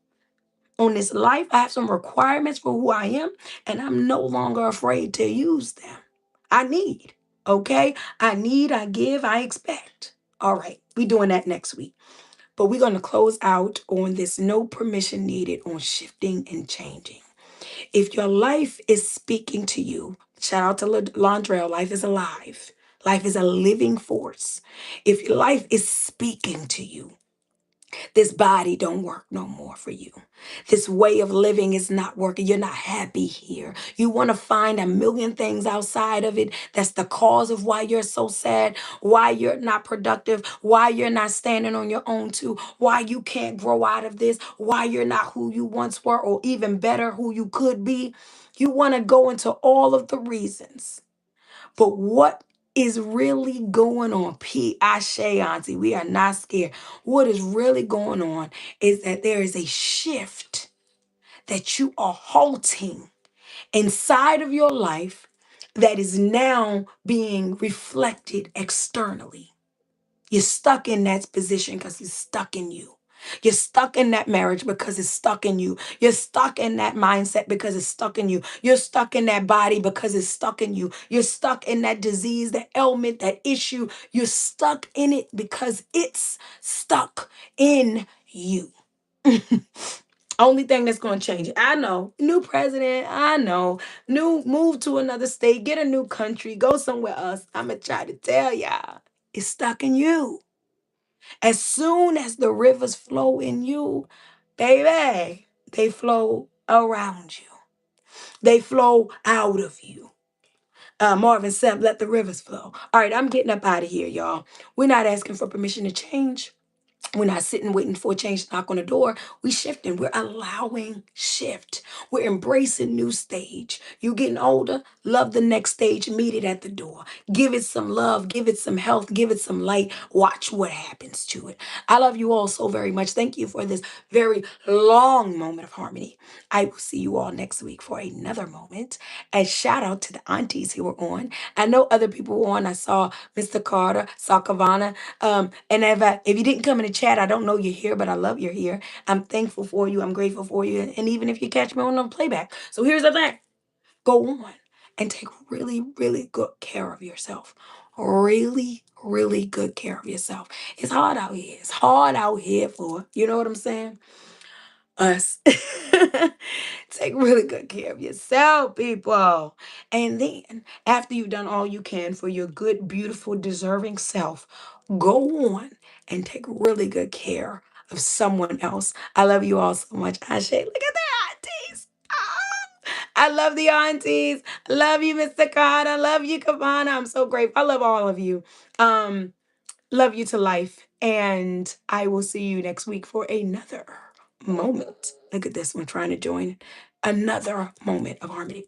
on this life. I have some requirements for who I am, and I'm no longer afraid to use them. I need, okay? I need, I give, I expect. All right, we're doing that next week. But we're going to close out on this no permission needed on shifting and changing. If your life is speaking to you, shout out to Londrell, life is alive. Life is a living force. If your life is speaking to you, this body don't work no more for you. This way of living is not working. You're not happy here. You want to find a million things outside of it. That's the cause of why you're so sad, why you're not productive, why you're not standing on your own too, why you can't grow out of this, why you're not who you once were, or even better, who you could be. You want to go into all of the reasons. But what is really going on? P. Ashe, Auntie. We are not scared. What is really going on is that there is a shift that you are halting inside of your life that is now being reflected externally. You're stuck in that position because it's stuck in you. You're stuck in that marriage because it's stuck in you. You're stuck in that mindset because it's stuck in you. You're stuck in that body because it's stuck in you. You're stuck in that disease, that ailment, that issue. You're stuck in it because it's stuck in you. Only thing that's going to change it. I know. New president. I know. New move to another state. Get a new country. Go somewhere else. I'm going to try to tell y'all. It's stuck in you. As soon as the rivers flow in you, baby, they flow around you. They flow out of you. Marvin said, let the rivers flow. All right, I'm getting up out of here, y'all. We're not asking for permission to change. We're not sitting waiting for a change to knock on the door. We shifting. We're allowing shift. We're embracing new stage. You getting older? Love the next stage. Meet it at the door. Give it some love. Give it some health. Give it some light. Watch what happens to it. I love you all so very much. Thank you for this very long moment of harmony. I will see you all next week for another moment. And shout out to the aunties who were on. I know other people were on. I saw Mr. Carter, saw Kavana. And if you didn't come in the chat, I don't know you're here, but I love you're here. I'm thankful for you. I'm grateful for you. And even if you catch me on the playback. So here's the thing. Go on and take really, really good care of yourself. Really, really good care of yourself. It's hard out here. It's hard out here for, you know what I'm saying? Us. Take really good care of yourself, people. And then, after you've done all you can for your good, beautiful, deserving self, go on and take really good care of someone else. I love you all so much. Ashe, look at the aunties. Ah, I love the aunties. I love you, Mr. Carter. I love you, Kavana. I'm so grateful. I love all of you. Um, Love you to life. And I will see you next week for another moment. Look at this one trying to join another moment of harmony.